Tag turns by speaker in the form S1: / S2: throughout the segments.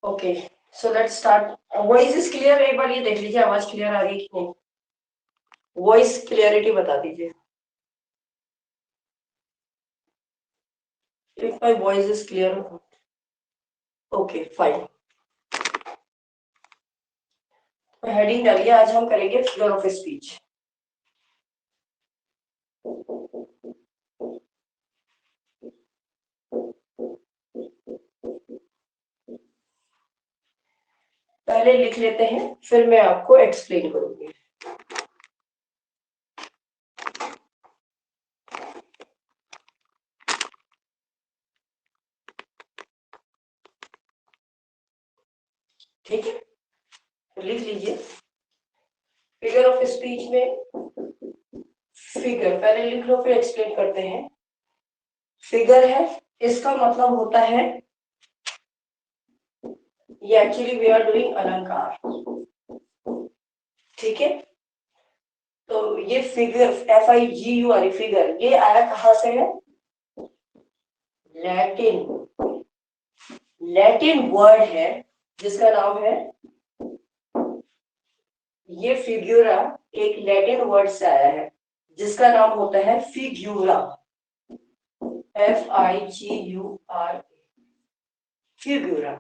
S1: Okay, so let's start. Voice is clear? एक बार ये देख लीजिए आवाज क्लियर आ रही है कि नहीं। वॉइस क्लियरिटी बता दीजिए if my voice is clear. Okay fine. Heading डालिए, आज हम करेंगे फिगर ऑफ स्पीच। पहले लिख लेते हैं, फिर मैं आपको एक्सप्लेन करूंगी। ठीक है, तो लिख लीजिए। फिगर ऑफ स्पीच में फिगर पहले लिख लो, फिर एक्सप्लेन करते हैं। फिगर है, इसका मतलब होता है, ये एक्चुअली वी आर डूइंग अलंकार। ठीक है, तो ये फिगर FIGUR फिगर, ये आया कहां से है? लैटिन। लैटिन वर्ड है जिसका नाम है, ये फिग्यूरा एक लैटिन वर्ड से आया है जिसका नाम होता है फिग्यूरा। FIGURA फिग्यूरा।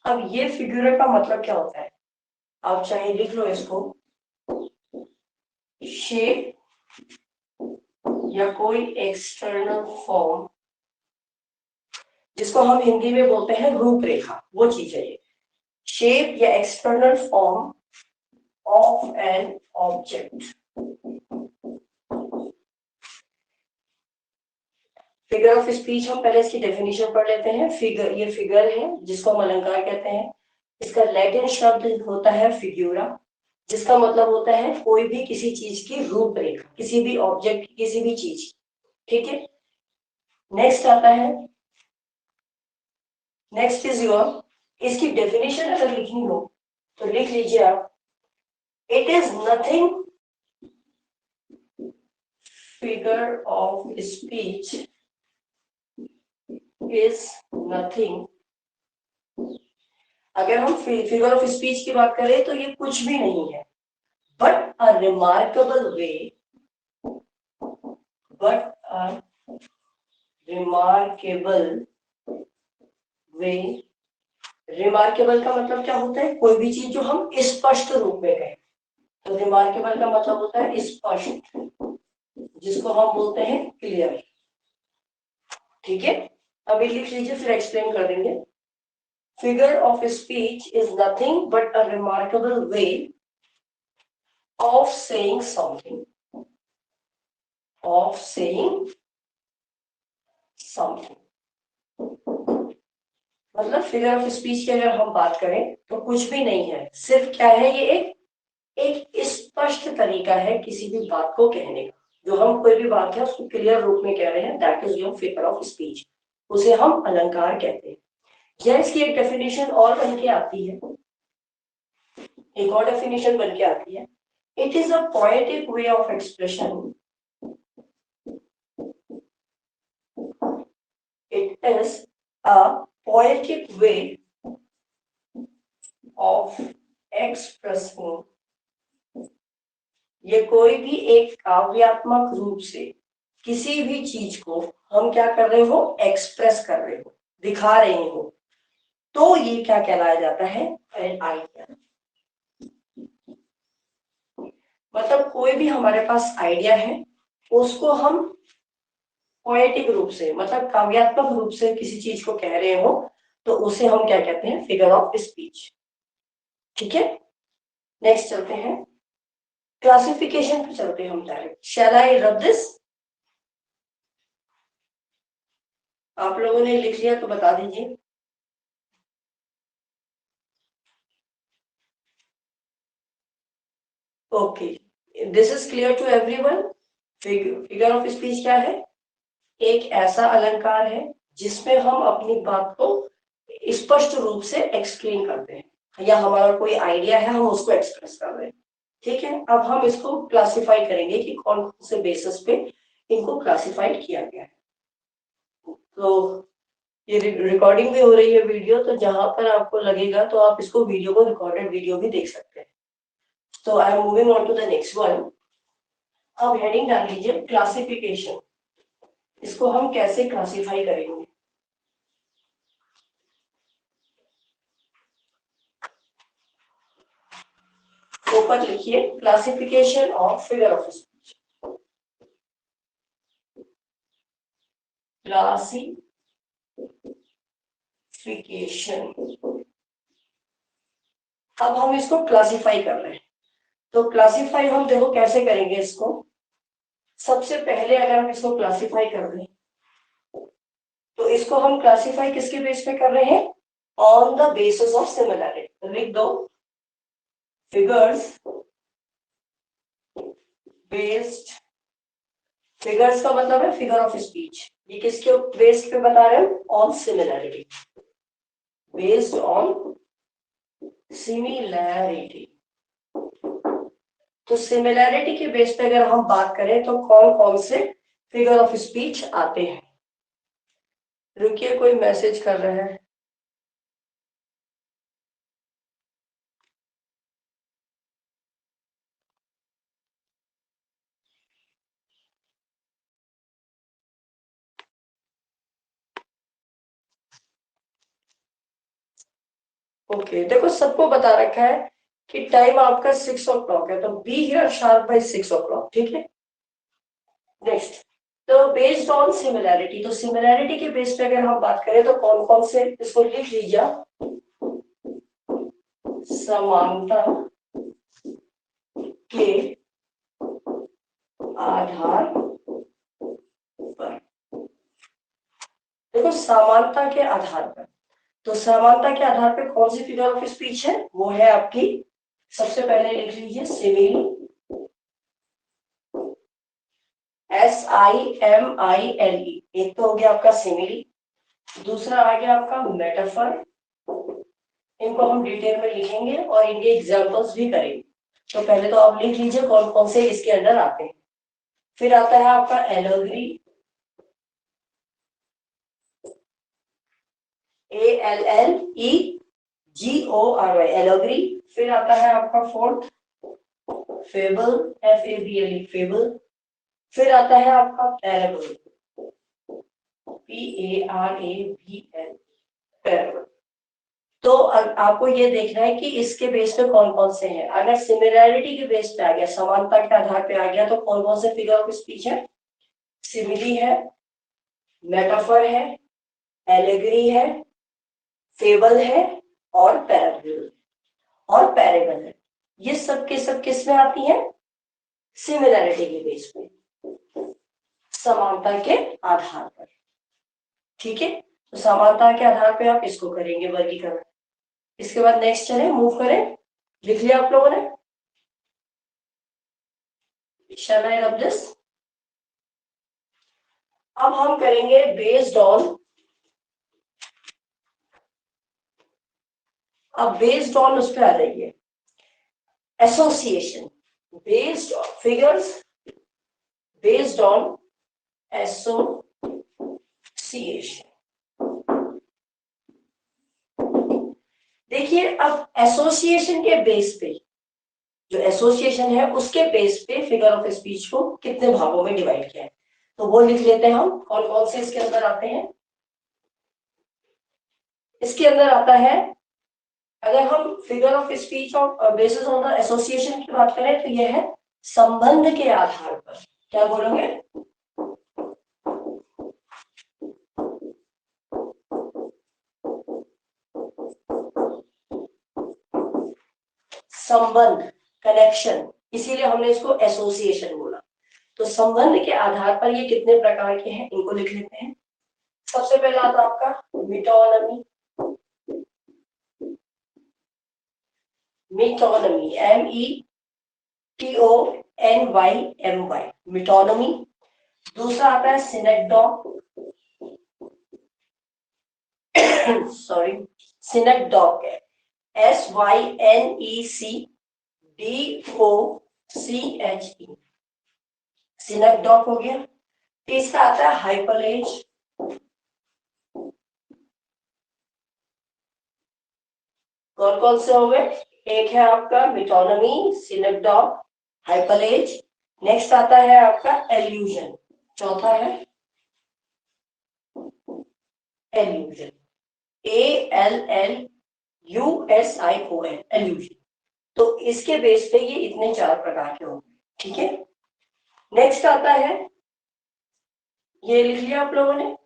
S1: अब ये फिग्यूरा का मतलब क्या होता है, आप चाहे लिख लो इसको, शेप या कोई एक्सटर्नल फॉर्म, जिसको हम हिंदी में बोलते हैं रूपरेखा, वो चीज है ये। शेप या external form of an object. Figure of speech, हम पहले इसकी डेफिनेशन पढ़ लेते हैं। फिगर, ये फिगर है जिसको हम अलंकार कहते हैं। इसका लैटिन शब्द होता है फिग्यूरा, जिसका मतलब होता है कोई भी किसी चीज की रूपरेखा, किसी भी ऑब्जेक्ट, किसी भी चीज। ठीक है, नेक्स्ट आता है, नेक्स्ट इज योर, इसकी डेफिनेशन अगर लिखनी हो तो लिख लीजिए आप, it is nothing, figure of speech is nothing. अगर हम फिगर ऑफ स्पीच की बात करें तो ये कुछ भी नहीं है, but a remarkable way, but a remarkable way. Remarkable का मतलब क्या होता है? कोई भी चीज जो हम स्पष्ट रूप में कहें, तो रिमार्केबल का मतलब होता है स्पष्ट, जिसको हम बोलते हैं क्लियर। ठीक है, अभी लिख लीजिए, फिर एक्सप्लेन कर देंगे। Figure of speech is nothing but a remarkable way of saying something, of saying something। मतलब फिगर ऑफ स्पीच की अगर हम बात करें तो कुछ भी नहीं है, सिर्फ क्या है, ये एक स्पष्ट तरीका है किसी भी बात को कहने का। जो हम कोई भी बात है उसको क्लियर रूप में कह रहे हैं, that is your figure of speech, उसे हम अलंकार कहते हैं। यह इसकी एक डेफिनेशन और बन के आती है, एक और डेफिनेशन बन के आती है, it is a poetic way of expression, it is a poetic way of expressing। ये कोई भी एक काव्यात्मक रूप से किसी भी चीज को हम क्या कर रहे हो, एक्सप्रेस कर रहे हो, दिखा रहे हो, तो ये क्या कहलाया जाता है, एन आइडिया। मतलब कोई भी हमारे पास आइडिया है, उसको हम पोएटिक रूप से, मतलब काव्यात्मक रूप से किसी चीज को कह रहे हो, तो उसे हम क्या कहते हैं, फिगर ऑफ स्पीच। ठीक है, नेक्स्ट चलते हैं, क्लासिफिकेशन पे चलते हैं हम direct. Shell I rub this? आप लोगों ने लिख लिया तो बता दीजिए। Okay, this is clear to everyone. Figure of speech क्या है? एक ऐसा अलंकार है जिसमें हम अपनी बात को स्पष्ट रूप से एक्सप्लेन करते हैं, या हमारा कोई आइडिया है हम उसको एक्सप्रेस कर रहे हैं। ठीक है, अब हम इसको क्लासिफाई करेंगे कि कौन कौन से बेसिस पे इनको क्लासिफाइड किया गया है। तो ये रिकॉर्डिंग भी हो रही है वीडियो, तो जहां पर आपको लगेगा तो आप इसको वीडियो को रिकॉर्डेड वीडियो भी देख सकते हैं। तो I am moving on to the next one. अब हेडिंग डाल लीजिए क्लासिफिकेशन। इसको हम कैसे क्लासिफाई करेंगे? ऊपर लिखिए classification of figure of speech. Classification. अब हम इसको क्लासिफाई कर रहे हैं, तो क्लासिफाई हम देखो कैसे करेंगे इसको। सबसे पहले अगर हम इसको क्लासिफाई कर रहे हैं तो इसको हम क्लासिफाई किसके बेस पे कर रहे हैं? On the basis of similarity. लिख दो फिगर्स बेस्ड। फिगर्स का मतलब है फिगर ऑफ स्पीच। ये किसके बेस्ड पे बता रहे हैं? On similarity, based on similarity. तो सिमिलैरिटी के बेस पे अगर हम बात करें तो कौन कौन से फिगर ऑफ स्पीच आते हैं? रुकिए, कोई मैसेज कर रहा है। ओके, देखो सबको बता रखा है कि टाइम आपका 6 o'clock है, तो B here sharp by 6 o'clock। ठीक है, नेक्स्ट। तो बेस्ड ऑन सिमिलैरिटी, तो सिमिलैरिटी के बेस पे अगर हम बात करें तो कौन कौन से, इसको लिख लीजिए समानता के आधार पर। देखो समानता के आधार पर, तो समानता के आधार पर कौन सी फिगर ऑफ स्पीच है? वो है आपकी, सबसे पहले लिख लीजिए सिमिली, SIMILE। एक तो हो गया आपका सिमिली, दूसरा आ गया आपका मेटाफर। इनको हम डिटेल में लिखेंगे और इनके एग्जांपल्स भी करेंगे। तो पहले तो आप लिख लीजिए कौन कौन से इसके अंदर आते हैं। फिर आता है आपका एलोग्री, ALLEGORY, एलोग्री। फिर आता है आपका फोर्थ फेबल, FABLE, फेबल। फिर आता है आपका पैराबल, PARABL, पैराबल। तो आपको ये देखना है कि इसके बेस पे कौन कौन से हैं। अगर सिमिलैरिटी के बेस पे आ गया, समानता के आधार पे आ गया, तो कौन कौन से फिगर ऑफ स्पीच है? सिमिली है, मेटाफर है, एलेगरी है, फेबल है और पैराबल और पैरेबल है। ये सब के सब किस में आती हैं? सिमिलैरिटी के बेस पे, समानता के आधार पर। ठीक है, तो समानता के आधार पे आप इसको करेंगे वर्गीकरण। इसके बाद नेक्स्ट चले, मूव करें। लिख लिया आप लोगों ने? Shall I rub this? अब हम करेंगे बेस्ड ऑन, अब बेस्ड ऑन उस पर आ जाइए, association. Based on figures based on association. देखिए, अब एसोसिएशन के बेस पे, जो एसोसिएशन है उसके बेस पे फिगर ऑफ स्पीच को कितने भागों में डिवाइड किया है, तो वो लिख लेते हैं हम। कौन कौन से इसके अंदर आते हैं? इसके अंदर आता है, अगर हम फिगर ऑफ स्पीच और बेसिस ऑन द एसोसिएशन की बात करें तो यह है संबंध के आधार पर। क्या बोलोगे? संबंध, कनेक्शन, इसीलिए हमने इसको एसोसिएशन बोला। तो संबंध के आधार पर ये कितने प्रकार के हैं, इनको लिख लेते हैं। सबसे पहला आता आपका मिटोनमी। मिटोनमी, METONYMY, मिटोनमी। दूसरा आता है सिनेक्डॉक, सॉरी, सिनेक्डॉक है, SYNECDOCHE, सिनेक्डॉक हो गया। तीसरा आता है हाइपरलेज, कौन कौन से हो गए? एक है आपका मेटोनमी, सिनेक्डॉक, हाइपलेज। नेक्स्ट आता है आपका एल्यूजन, चौथा है एल्यूजन, ALLUSION, एल्यूजन। तो इसके बेस पे ये इतने 4 प्रकार के होंगे, ठीक है। नेक्स्ट आता है, ये लिख लिया आप लोगों ने,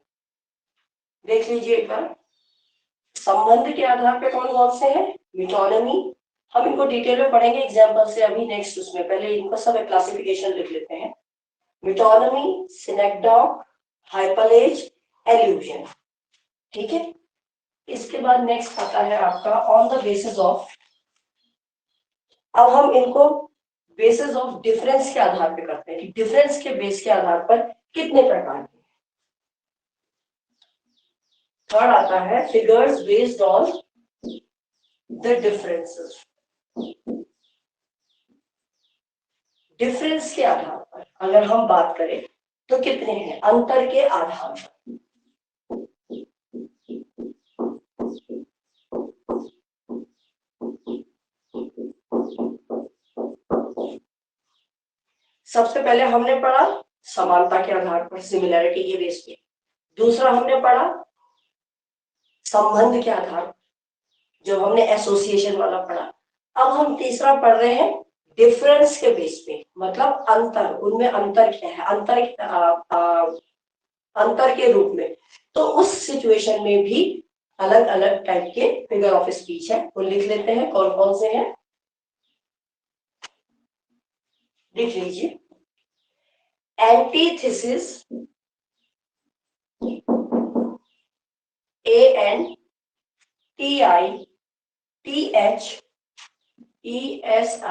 S1: देख लीजिए एक बार। संबंध के आधार पे कौन कौन से हैं? मेटोनमी, हम इनको डिटेल में पढ़ेंगे एग्जाम्पल से अभी नेक्स्ट, उसमें पहले इनको सब क्लासिफिकेशन लिख लेते हैं। मेटोनमी, सिनेक्डॉक, हाइपलेज, एल्यूजन, ठीक है। इसके बाद नेक्स्ट आता है आपका ऑन द बेसिस ऑफ, अब हम इनको बेसिस ऑफ डिफरेंस के आधार पे करते हैं कि डिफरेंस के बेस के आधार पर कितने प्रकार के। थर्ड आता है figures based on the differences, difference के आधार पर अगर हम बात करें तो कितने हैं, अंतर के आधार पर। सबसे पहले हमने पढ़ा समानता के आधार पर, सिमिलैरिटी के बेस पे। दूसरा हमने पढ़ा संबंध के आधार पर, जब हमने एसोसिएशन वाला पढ़ा। अब हम तीसरा पढ़ रहे हैं डिफरेंस के बेस पे, मतलब अंतर, उनमें अंतर क्या है, अंतर के रूप में। तो उस सिचुएशन में भी अलग अलग टाइप के फिगर ऑफ स्पीच है, वो लिख लेते हैं कौन कौन से हैं, लिख लीजिए। एंटीथेसिस,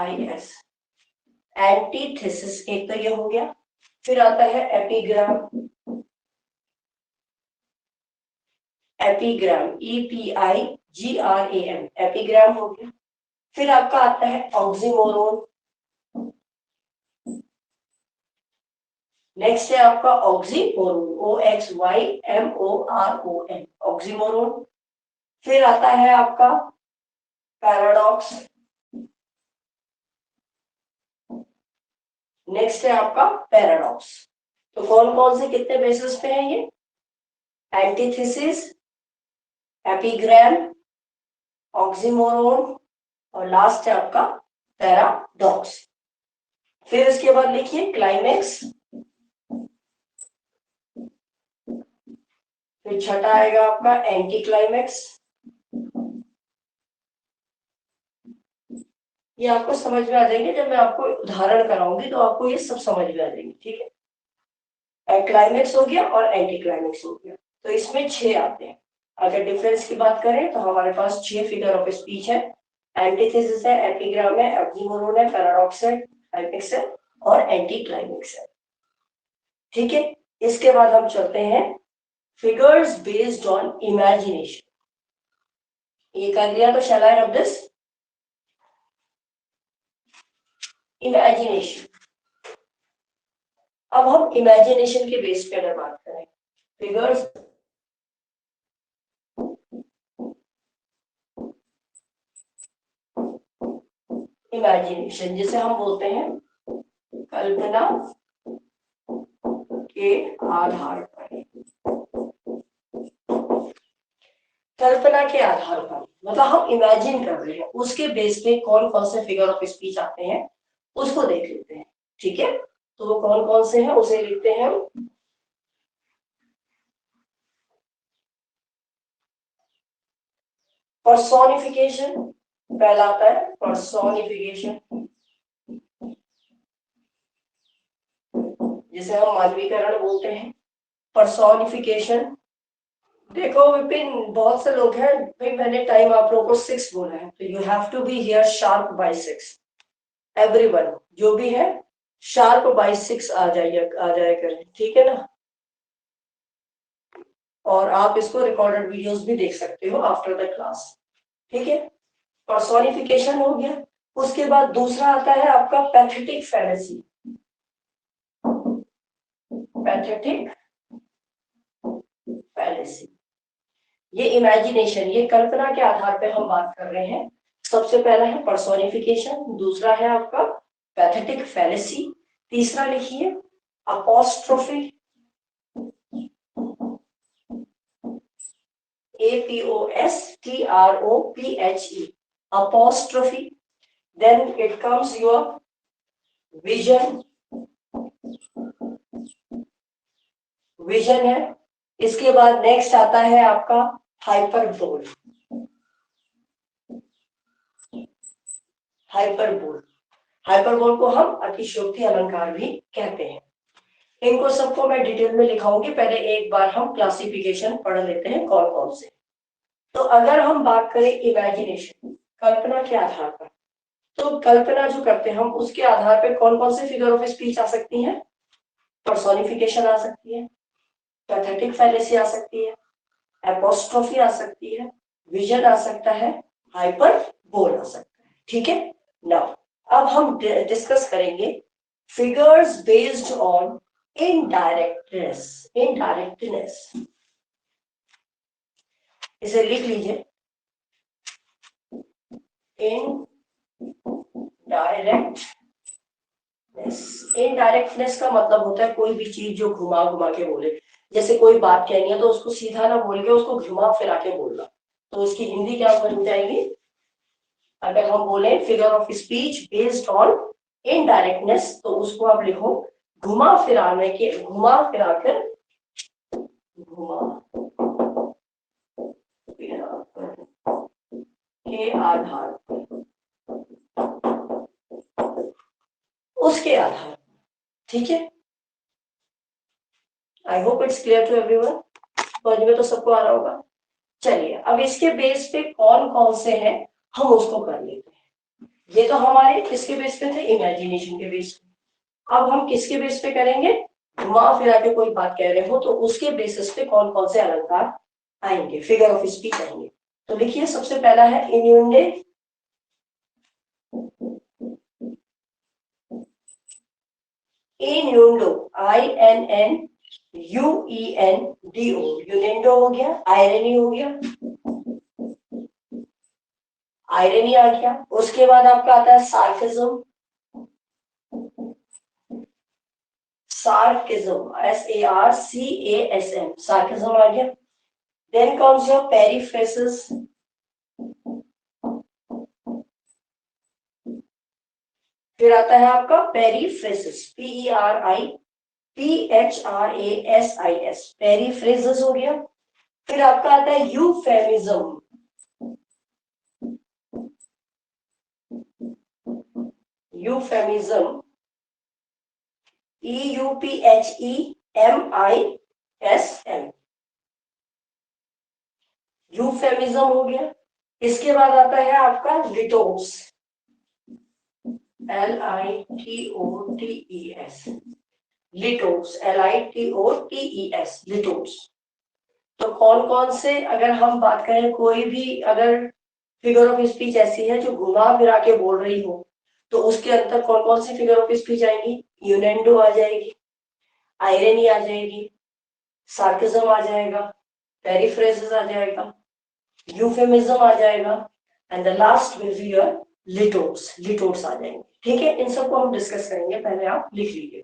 S1: ANTITHESIS, एंटीथेसिस एक तो ये हो गया। फिर आता है एपिग्राम, एपिग्राम EPIGRAM, एपिग्राम हो गया। फिर आपका आता है ऑक्सीमोरोन, नेक्स्ट है आपका ऑक्सीमोरोन, OXYMORON, ऑक्सीमोरोन। फिर आता है आपका पैराडॉक्स, नेक्स्ट है आपका पैराडॉक्स। तो कौन कौन से कितने बेसिस पे है ये, एंटीथेसिस, एपिग्राम, ऑक्सीमोरोन और लास्ट है आपका पैराडॉक्स। फिर इसके बाद लिखिए क्लाइमेक्स, फिर छठा आएगा आपका एंटी क्लाइमेक्स। ये आपको समझ में आ जाएंगे, जब मैं आपको उदाहरण कराऊंगी तो आपको ये सब समझ में आ जाएंगे, ठीक है। क्लाइमेक्स हो गया और एंटी क्लाइमेक्स हो गया, तो इसमें 6 आते हैं। अगर डिफरेंस की बात करें तो हमारे पास 6 फिगर ऑफ स्पीच है, एंटीथेसिस है, एपिग्राम है, ऑक्सीमोरोन है, पैराडॉक्स है, क्लाइमेक्स है और एंटी क्लाइमेक्स है, ठीक है। इसके बाद हम चलते हैं फिगर्स बेस्ड ऑन इमेजिनेशन। ये कर लिया तो शैल आई रब दिस, इमेजिनेशन। अब हम इमेजिनेशन के बेस पे अगर बात करें, फिगर्स इमेजिनेशन, जिसे हम बोलते हैं कल्पना के आधार पर, कल्पना के आधार पर मतलब हम इमेजिन कर रहे हैं, उसके बेस पे कौन कौन से फिगर ऑफ स्पीच आते हैं उसको देख लेते हैं, ठीक है। तो वो कौन कौन से हैं उसे लिखते हैं। पर्सोनिफिकेशन पहला आता है, पर्सोनिफिकेशन, जिसे हम मानवीकरण बोलते हैं, पर्सोनिफिकेशन। देखो विपिन, बहुत से लोग हैं भाई, मैंने टाइम आप लोगों को 6 बोला है, तो you have to be here sharp by 6, everyone जो भी है शार्प बाय 6 आ जाए करें, ठीक है ना। और आप इसको रिकॉर्डेड वीडियोस भी देख सकते हो आफ्टर द क्लास, ठीक है। पर्सोनिफिकेशन हो गया। उसके बाद दूसरा आता है आपका पैथेटिक फैंटेसी, पैथेटिक फैंटेसी। ये इमेजिनेशन, ये कल्पना के आधार पे हम बात कर रहे हैं। सबसे पहला है पर्सोनिफिकेशन, दूसरा है आपका पैथेटिक फैलेसी, तीसरा लिखिए apostrophe, APOSTROPHE, apostrophe. Then it comes your vision, vision है। इसके बाद नेक्स्ट आता है आपका हाइपरबोल, हाइपरबोल, हाइपरबोल को हम अतिशयोक्ति अलंकार भी कहते हैं। इनको सबको मैं डिटेल में लिखाऊंगी, पहले एक बार हम क्लासिफिकेशन पढ़ लेते हैं कौन कौन से। तो अगर हम बात करें इमेजिनेशन, कल्पना के आधार पर, तो कल्पना जो करते हैं हम उसके आधार पर कौन कौन से फिगर ऑफ स्पीच आ सकती हैं? पर्सोनिफिकेशन आ सकती है, पैथेटिक फैलेसी आ सकती है, एपोस्ट्रोफी आ सकती है, विजन आ सकता है, हाइपरबोल आ सकता है। ठीक है, नाउ अब हम डिस्कस करेंगे फिगर्स बेस्ड ऑन इनडायरेक्टनेस, इनडायरेक्टनेस, इसे लिख लीजिए, इनडायरेक्टनेस। इनडायरेक्टनेस का मतलब होता है कोई भी चीज जो घुमा घुमा के बोले, जैसे कोई बात कहनी है तो उसको सीधा ना बोल के उसको घुमा फिरा के बोलना, तो उसकी हिंदी क्या बन जाएगी? अगर हम बोले figure of speech based on indirectness, तो उसको आप लिखो घुमा फिराने के, घुमा फिराकर, घुमा फिराकर के आधार पर, उसके आधार। ठीक है, I hope it's clear to everyone, समझ में तो सबको आ रहा होगा। चलिए अब इसके बेस पे कौन कौन से हैं हम उसको कर लेते हैं। ये तो हमारे किसके बेस पे थे? इमेजिनेशन के बेस पे। अब हम किसके बेस पे करेंगे? घुमा फिरा के कोई बात कह रहे हो तो उसके बेसिस पे कौन कौन से अलंकार आएंगे, फिगर ऑफ स्पीच आएंगे। तो देखिए सबसे पहला है इन्यूंडे, इन्यूंडो, INNUENDO, यूनेंडो हो गया, आयरनी हो गया, आयरनी आ गया। उसके बाद आपका आता है सार्केज्म, सार्केज्म, SARCASM, सार्केज्म आ गया। देन कम्स योर पेरिफ्रेसिस, फिर आता है आपका पेरिफ्रेसिस, PERIPHRASIS, पेरिफ्रेसिस हो गया। फिर आपका आता है यूफेमिज्म, यूफेमिज्म, EUPHEMISM, यूफेमिज्म हो गया। इसके बाद आता है आपका लिटोस, LITOTES, लिटोस, LITOTES, लिटोस। तो कौन कौन से, अगर हम बात करें कोई भी अगर फिगर ऑफ स्पीच ऐसी है जो घुमा फिरा के बोल रही हो, तो उसके अंदर कौन कौन सी फिगर ऑफ स्पीच आएंगी? यूनेंडो आ जाएगी, आयरनी आ जाएगी, सार्केज्म आ जाएगा, पेरिफ्रेसिस आ जाएगा, यूफेमिज्म आ जाएगा, and the last will be your litotes, litotes आ जाएंगे। ठीक है, इन सबको हम डिस्कस करेंगे, पहले आप लिख लीजिए।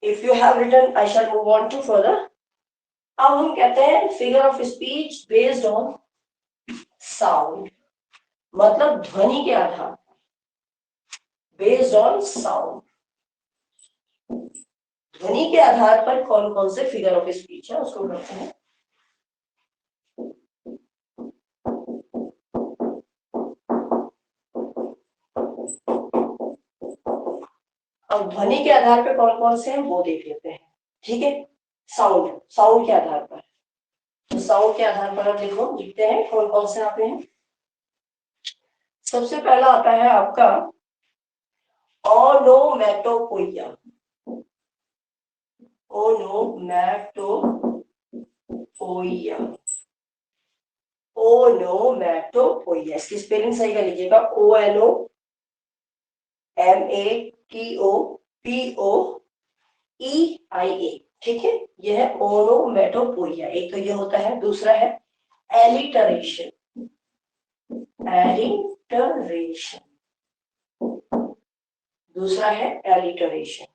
S1: If you have written I shall move on to further. अब हम कहते हैं figure of speech based on sound, मतलब ध्वनि के आधार, बेस्ड ऑन साउंड, ध्वनि के आधार पर कौन कौन से फिगर ऑफ स्पीच है उसको करते हैं। अब ध्वनि के आधार पर कौन कौन से हैं वो देख लेते हैं। ठीक है, साउंड, साउंड के आधार पर, तो साउंड के आधार पर आप देखो लिखते हैं कौन कौन से आते हैं। सबसे पहला आता है आपका ओनोमैटोपोइया, ओनोमैटोपोइया, ओनोमैटोपोइया, इसकी स्पेलिंग सही कर लीजिएगा, ONOMATOPOEIA, ठीक है, यह है ओनोमेटोपोइया। एक तो ये होता है, दूसरा है एलिटरेशन। एलिटरेशन, दूसरा है एलिटरेशन,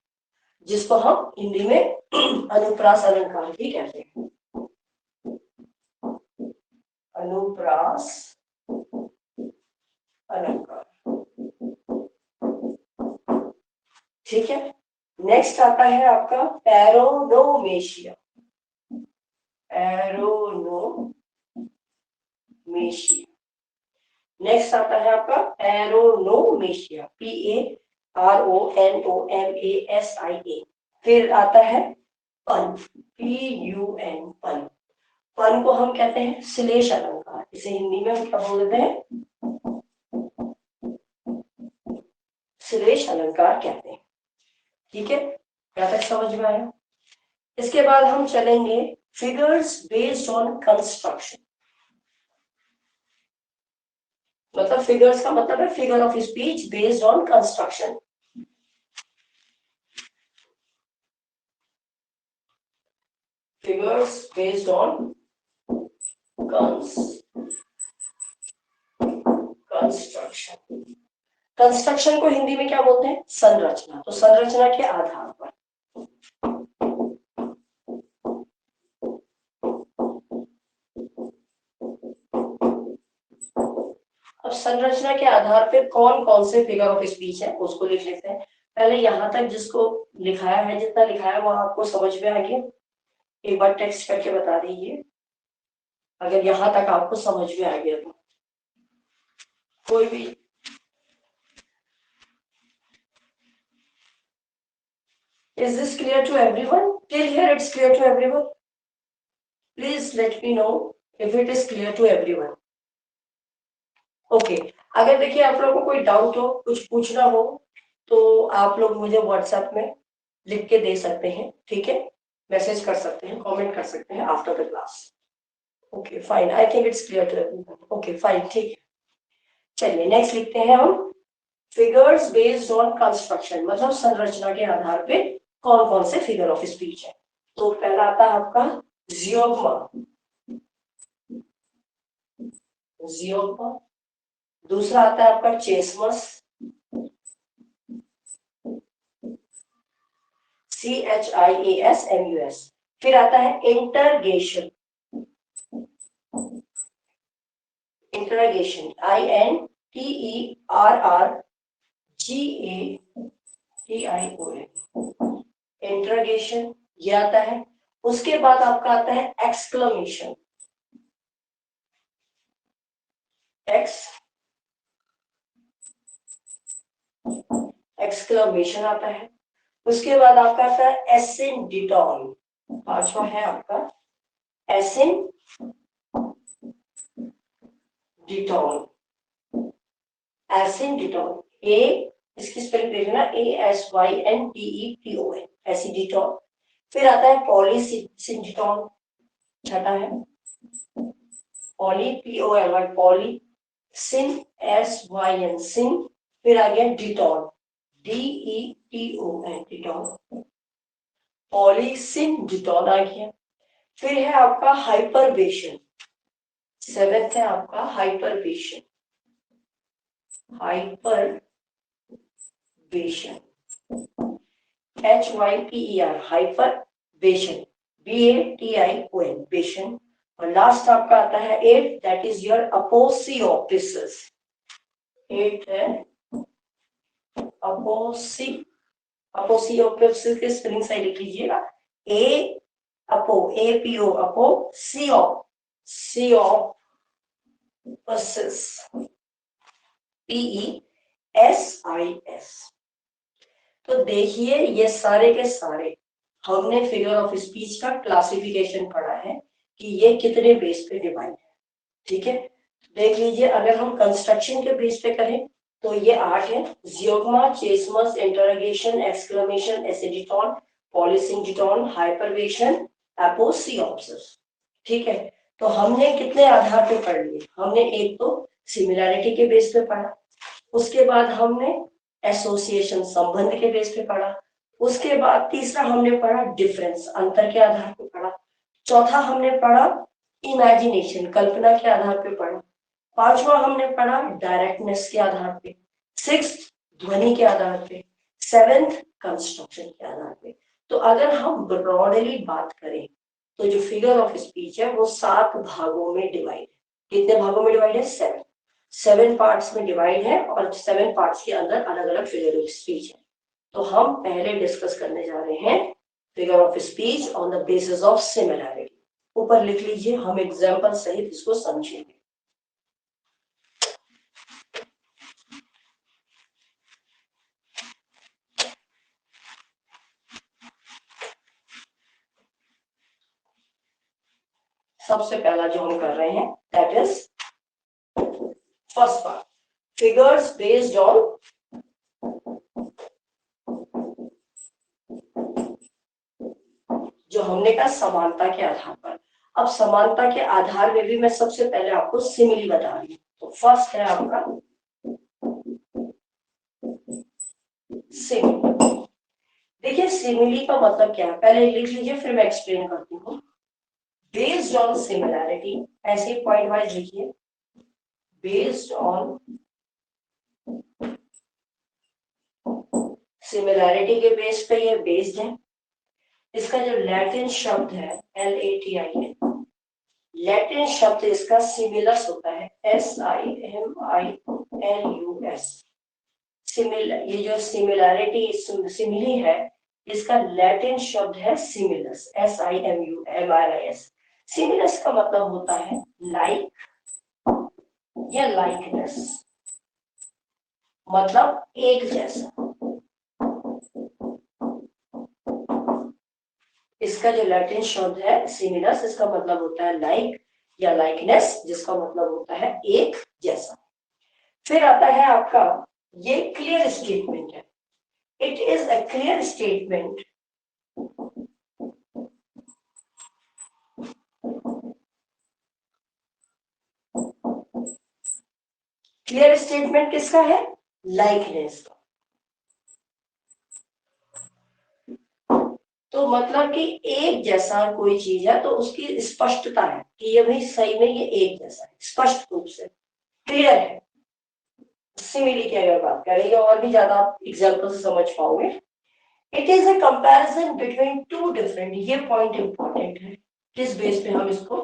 S1: जिसको हम हिंदी में अनुप्रास अलंकार भी कहते हैं। अनुप्रास अलंकार, ठीक है। नेक्स्ट आता है आपका पैरोनोमेशिया। पैरोनोमेशिया, नेक्स्ट आता है आपका पैरोनोमेशिया, PARONOMASIA। फिर आता है पन, PUN, पन। पन को हम कहते हैं श्लेष अलंकार, इसे हिंदी में हम क्या बोलते हैं, श्लेष अलंकार कहते हैं। ठीक है, क्या तक समझ में आया? इसके बाद हम चलेंगे फिगर्स बेस्ड ऑन कंस्ट्रक्शन। मतलब फिगर्स का मतलब है figure of speech based on construction. Figures based on construction. Construction को हिंदी में क्या बोलते हैं, संरचना। तो संरचना के आधार पर, अब संरचना के आधार पर कौन कौन से फिगर ऑफ स्पीच है उसको लिख लेते हैं। पहले यहां तक जिसको लिखाया है, जितना लिखाया है वो आपको समझ में आ गया, एक बार टेक्स्ट करके बता दीजिए अगर यहां तक आपको समझ में आ गया तो। कोई भी is this clear to everyone? Till here it's clear to everyone? Please let me know if it is clear to everyone. Okay, अगर देखिए आप लोगों को कोई डाउट हो, कुछ पूछना हो, तो आप लोग मुझे व्हाट्सएप में लिख के दे सकते हैं। ठीक है, मैसेज कर सकते हैं, कमेंट कर सकते हैं after the class. Okay fine, I think it's clear to everyone. Okay fine, ठीक है। चलिए नेक्स्ट लिखते हैं हम फिगर्स बेस्ड ऑन कंस्ट्रक्शन, मतलब संरचना के आधार पे कौन कौन से फिगर ऑफ स्पीच है। तो पहला आता है आपका जियोग्मा। जियोग्मा, दूसरा आता है आपका चेसमस, CHIASMUS। फिर आता है इंटरगेशन, इंटरगेशन INTERRGATION, इंटरगेशन, ये आता है। उसके बाद आपका आता है एक्सक्लेमेशन, एक्सक्लेमेशन आता है। उसके बाद आपका आता है एसिंडिटॉन, पांचवा है आपका एसिंडिटॉन। एसिंडिटॉन, ए इसकी स्पेलिंग देखना, ASYNDETON, एसिडिटॉन। फिर आता है पॉलीसिंडिटॉन, छठा है पॉली, POLY, पॉली, सिन, SYN, सिन। फिर आ गया डिटॉन, DETON, डिटॉन, पॉलीसिंडिटॉन आ गया। फिर है आपका हाइपरबेशन, सेवेंथ है आपका हाइपरबेशन, हाइपरबेशन, HYPER, हाइपरबेशन, BATION, बेशन। और लास्ट आपका आता है 8, दैट इज योर अपोसियोप्सिस। 8 है अपोसियोप्सिस के स्पेलिंग सही लिख लीजिएगा, APO, अपोसियोप्सिस, PESIS। तो देखिए ये सारे के सारे हमने फिगर ऑफ स्पीच का क्लासिफिकेशन पढ़ा है कि ये कितने बेस पे डिवाइड है। ठीक है, देख लीजिए अगर हम कंस्ट्रक्शन के बेस पे करें तो ये 8 है, जियोग्मा, चेसमस, इंटरगेशन, एक्सक्लेमेशन, एसिडिटॉन, पॉलीसिंडिटॉन, हाइपरबेशन, अपोसियोप्सिस। ठीक है, तो हमने कितने आधार पे पढ़ लिए, हमने एक तो सिमिलैरिटी के बेस पे पढ़ा, उसके बाद हमने एसोसिएशन, संबंध के बेस पे पढ़ा, उसके बाद तीसरा हमने पढ़ा डिफरेंस, अंतर के आधार पर पढ़ा। चौथा हमने पढ़ा इमेजिनेशन, कल्पना के आधार पर पढ़ा। पांचवा हमने पढ़ा डायरेक्टनेस के आधार पे। सिक्स्थ ध्वनि के आधार पे। सेवेंथ कंस्ट्रक्शन के आधार पे। तो अगर हम ब्रॉडली बात करें तो जो फिगर ऑफ स्पीच है वो 7 भागों में डिवाइड है। कितने भागों में डिवाइड है? 7 पार्ट्स में डिवाइड है और 7 पार्ट्स के अंदर अलग अलग फिगर ऑफ स्पीच है। तो हम पहले डिस्कस करने जा रहे हैं figure of speech on the basis of similarity. ऊपर लिख लीजिए, हम एग्जाम्पल सहित इसको समझेंगे। सबसे पहला जो हम कर रहे हैं that is first part, figures based on जो हमने कहा समानता के आधार पर। अब समानता के आधार में भी मैं सबसे पहले आपको सिमिली बता रही हूँ। तो फर्स्ट है आपका सिमिली। देखिए सिमिली का मतलब क्या है, पहले लिख लीजिए फिर मैं एक्सप्लेन करती हूँ। बेस्ड ऑन सिमिलैरिटी, ऐसे पॉइंट वाइज लिखिए, बेस्ड ऑन सिमिलैरिटी के बेस पे ये बेस्ड है। इसका जो लैटिन शब्द है LATIN, लैटिन शब्द इसका सिमिलस होता है SIMILUS। ये जो सिमिलैरिटी सिमिली है इसका लैटिन शब्द है सिमिलस SIMULIS। सिमिलस का मतलब होता है लाइक या लाइकनेस, मतलब एक जैसा। इसका जो लैटिन शब्द है सिमिलस, इसका मतलब होता है लाइक या लाइकनेस, जिसका मतलब होता है एक जैसा। फिर आता है आपका ये क्लियर स्टेटमेंट है। It is a clear statement clear statement किसका है? लाइकनेस का। तो मतलब कि एक जैसा कोई चीज है तो उसकी स्पष्टता है कि ये भाई सही में ये एक जैसा है, स्पष्ट रूप से क्लियर है। सिमिली की अगर बात करें और भी ज्यादा आप एग्जाम्पल से समझ पाओगे। It is a comparison between two different, ये पॉइंट इंपॉर्टेंट है, किस बेस पे हम इसको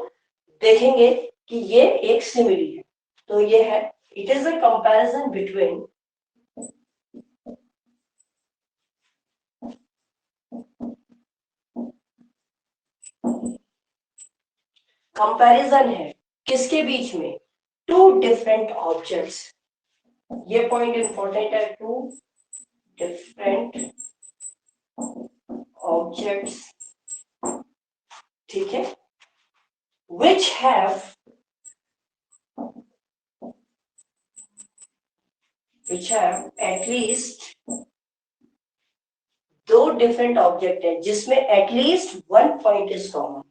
S1: देखेंगे कि ये एक सिमिली है। तो ये है it is a comparison between comparison है किसके बीच में? Two different objects. ये पॉइंट इंपॉर्टेंट है, टू डिफरेंट ऑब्जेक्ट्स, ठीक है, which have at least, दो डिफरेंट ऑब्जेक्ट है जिसमें at least one point is common.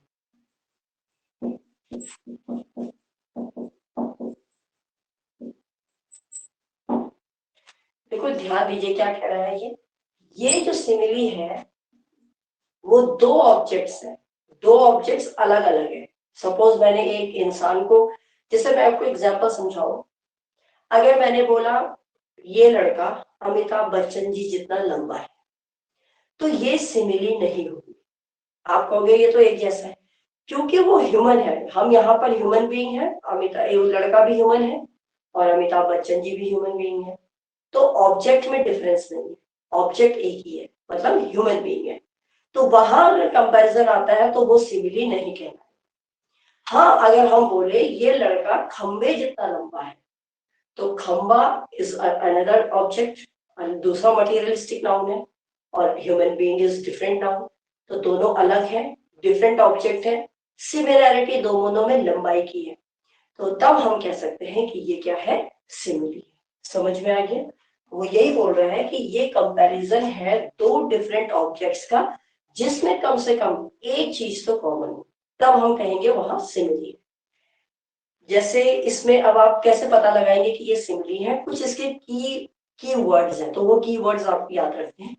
S1: देखो ध्यान दीजिए क्या कह रहा है ये जो सिमिली है वो दो ऑब्जेक्ट्स हैं, दो ऑब्जेक्ट्स अलग अलग है। सपोज मैंने एक इंसान को, जैसे मैं आपको एग्जांपल समझाऊं, अगर मैंने बोला ये लड़का अमिताभ बच्चन जी जितना लंबा है, तो ये सिमिली नहीं होगी। आप कहोगे ये तो एक जैसा है, क्योंकि वो ह्यूमन है। हम यहाँ पर ह्यूमन बीइंग है, अमिताभ लड़का भी ह्यूमन है और अमिताभ बच्चन जी भी ह्यूमन बीइंग है। तो ऑब्जेक्ट में डिफरेंस नहीं है, ऑब्जेक्ट एक ही है, मतलब ह्यूमन बीइंग है। तो वहां अगर कंपैरिजन आता है तो वो सिमिली नहीं कहना। हाँ अगर हम बोले ये लड़का खंबे जितना लंबा है, तो खंबा इज अनदर ऑब्जेक्ट, दूसरा मटेरियलिस्टिक नाउन है, और human being is different noun. तो दोनों अलग है, डिफरेंट ऑब्जेक्ट है, सिमिलैरिटी दोनों में लंबाई की है। तो तब हम कह सकते हैं कि ये क्या है? सिमिली। समझ में आ गया? वो यही बोल रहा है कि ये कंपैरिजन है दो डिफरेंट ऑब्जेक्ट्स का जिसमें कम से कम एक चीज तो कॉमन हो, तब हम कहेंगे वहां सिमिली। जैसे इसमें अब आप कैसे पता लगाएंगे कि ये सिमिली है? कुछ इसके की वर्ड्स हैं, तो वो की वर्ड्स आप याद रखते हैं।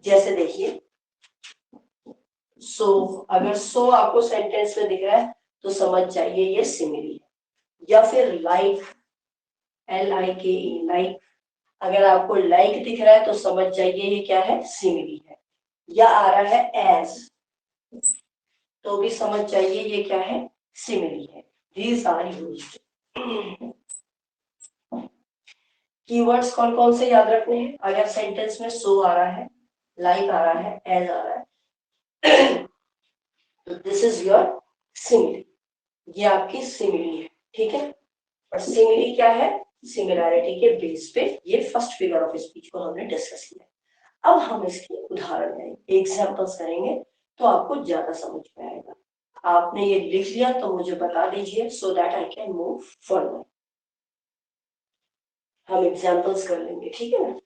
S1: जैसे देखिए सो, अगर सो आपको सेंटेंस में दिख रहा है तो समझ जाइए ये सिमिली है। या फिर लाइक, LIKE, लाइक, अगर आपको लाइक दिख रहा है तो समझ जाइए ये क्या है, सिमिली है। या आ रहा है एज, तो भी समझ जाइए ये क्या है, सिमिली है। These are used. कीवर्ड्स कौन कौन से याद रखने हैं? अगर सेंटेंस में सो आ रहा है, लाइक आ रहा है, एज आ रहा है, तो दिस इज योर सिमिली, ये आपकी सिमिली है, ठीक है। और सिमिली क्या है, सिमिलैरिटी के बेस पे ये फर्स्ट फिगर ऑफ स्पीच को हमने डिस्कस किया। अब हम इसके उदाहरण करेंगे, एग्जांपल्स करेंगे, तो आपको ज्यादा समझ में आएगा। आपने ये लिख लिया तो मुझे बता दीजिए, सो that I can move forward. हम एग्जांपल्स कर लेंगे, ठीक है ना।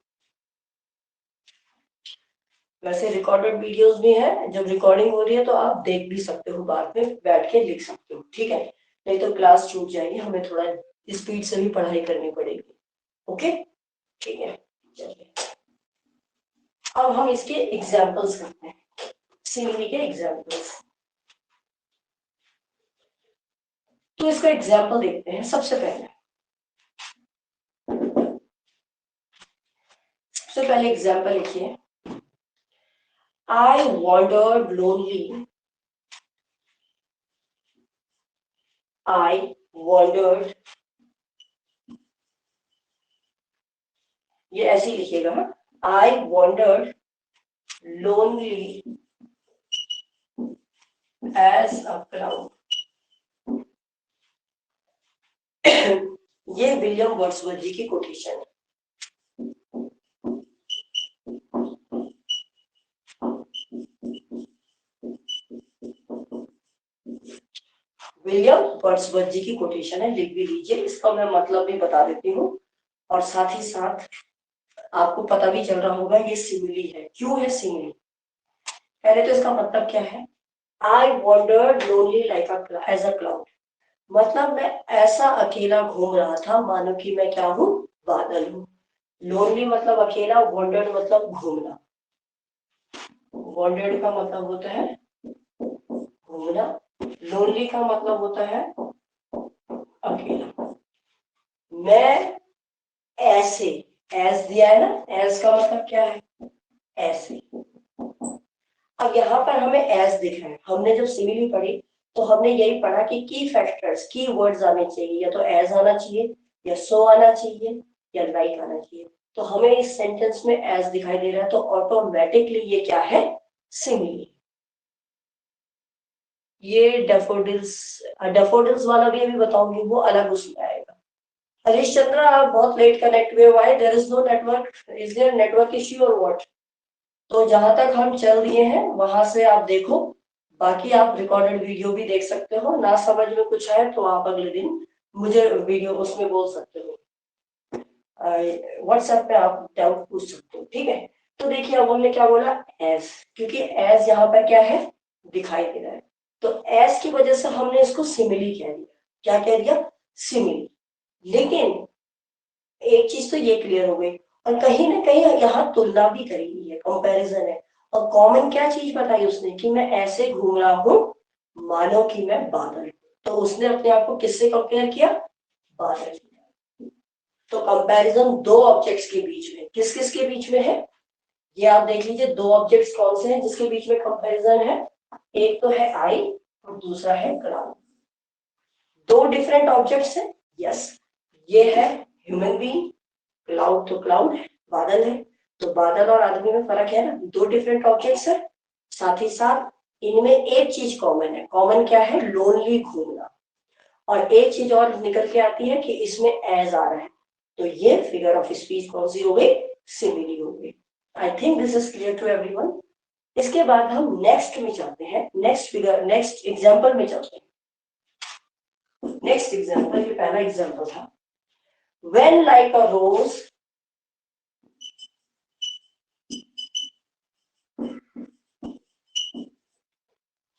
S1: वैसे रिकॉर्डेड वीडियोस भी हैं, जब रिकॉर्डिंग हो रही है तो आप देख भी सकते हो, बाद में बैठ के लिख सकते हो, ठीक है। नहीं तो क्लास छूट जाएगी, हमें थोड़ा स्पीड से भी पढ़ाई करनी पड़ेगी। ओके, ठीक है। चलिए अब हम इसके एग्जांपल्स करते हैं, सिमिली के एग्जांपल्स। तो इसका एग्जांपल देखते हैं। सबसे पहले एग्जांपल लिखिए, I wandered lonely. I wandered, ये ऐसे ही लिखिएगा, I wandered lonely as a cloud. ये विलियम वर्ड्सवर्थ जी की कोटेशन है। विलियम वर्ड्सवर्थ जी की कोटेशन है, लिख भी लीजिए। इसका मैं मतलब भी बता देती हूँ, और साथ ही साथ आपको पता भी चल रहा होगा ये सिमिली है। क्यों है सिमिली? पहले तो इसका मतलब क्या है, I wandered lonely like as a cloud, मतलब मैं ऐसा अकेला घूम रहा था मानो कि मैं क्या हूँ, बादल हूँ। लोनली मतलब अकेला, वॉन्डर्ड मतलब घूमना। वॉन्डर्ड का मतलब होता है घूमना, लोनली का मतलब होता है अकेला। मैं ऐसे, एज दिया है ना, एज का मतलब क्या है, ऐसे। अब यहाँ पर हमें एज दिख रहा है। हमने जब सिमिली पढ़ी तो हमने यही पढ़ा कि की फैक्टर्स, की वर्ड्स आने चाहिए, या तो एज आना चाहिए, या सो आना चाहिए, या लाइक आना चाहिए। तो हमें इस सेंटेंस में एज दिखाई दे रहा है, तो ऑटोमेटिकली ये क्या है, सिमिली। ये डेफोडिल्स, डेफोडिल्स वाला भी अभी बताऊंगी, वो अलग उसमें आएगा। हरीश चंद्रा, आप बहुत लेट कनेक्ट हुए, why there is no network, is there network issue और व्हाट? तो जहां तक हम चल दिए हैं वहां से आप देखो, बाकी आप रिकॉर्डेड वीडियो भी देख सकते हो। ना समझ में कुछ आए तो आप अगले दिन मुझे वीडियो उसमें बोल सकते हो, व्हाट्सएप पे आप डाउट पूछ सकते हो, ठीक है। तो देखिए अब हमने क्या बोला, एज, क्योंकि एज यहाँ पर क्या है, दिखाई दे रहा है, तो एज की वजह से हमने इसको सिमिली कह दिया। क्या कह दिया, सिमिली। लेकिन एक चीज तो ये क्लियर हो गई, और कहीं ना कहीं यहाँ तुलना भी करी हुई है, कंपैरिजन है। और कॉमन क्या चीज बताई उसने, कि मैं ऐसे घूम रहा हूँ मानो कि मैं बादल हूं। तो उसने अपने आप को किससे कंपेयर किया, बादल से। तो कंपैरिजन दो ऑब्जेक्ट्स के बीच में, किस किस के बीच में है, ये आप देख लीजिए। दो ऑब्जेक्ट्स कौन से हैं जिसके बीच में कंपैरिजन है, एक तो है आई और दूसरा है क्लाउड। दो डिफरेंट ऑब्जेक्ट्स हैं, यस। ये है ह्यूमन बीइंग, क्लाउड तो क्लाउड है, बादल है। तो बादल और आदमी में फर्क है ना, दो डिफरेंट ऑब्जेक्ट्स है। साथ ही साथ इनमें एक चीज कॉमन है, कॉमन क्या है, लोनली घूमना। और एक चीज और निकल के आती है कि इसमें एज आ रहा है, तो ये फिगर ऑफ स्पीच कौन सी हो गई, सिमिली हो गई। I think this is clear to everyone. इसके बाद हम नेक्स्ट में चलते हैं, नेक्स्ट फिगर, नेक्स्ट एग्जांपल में चलते हैं। नेक्स्ट एग्जांपल, ये पहला एग्जांपल था, when like a rose,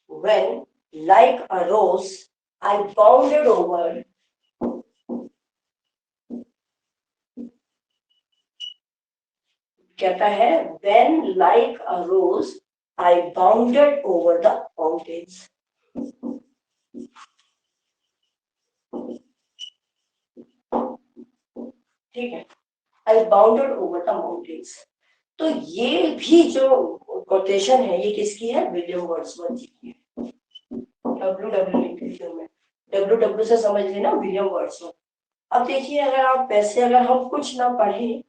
S1: when like a rose I bounded over कहता है when like a rose I bounded over the mountains. ठीक है, I bounded over the mountains. तो ये भी जो कोटेशन है ये किसकी है? विलियम वर्ड्सवर्थ जी की है। WW लिख लीजिए में, WW से समझ लेना विलियम वर्ड्सवर्थ। अब देखिए अगर आप वैसे अगर हम कुछ ना पढ़े,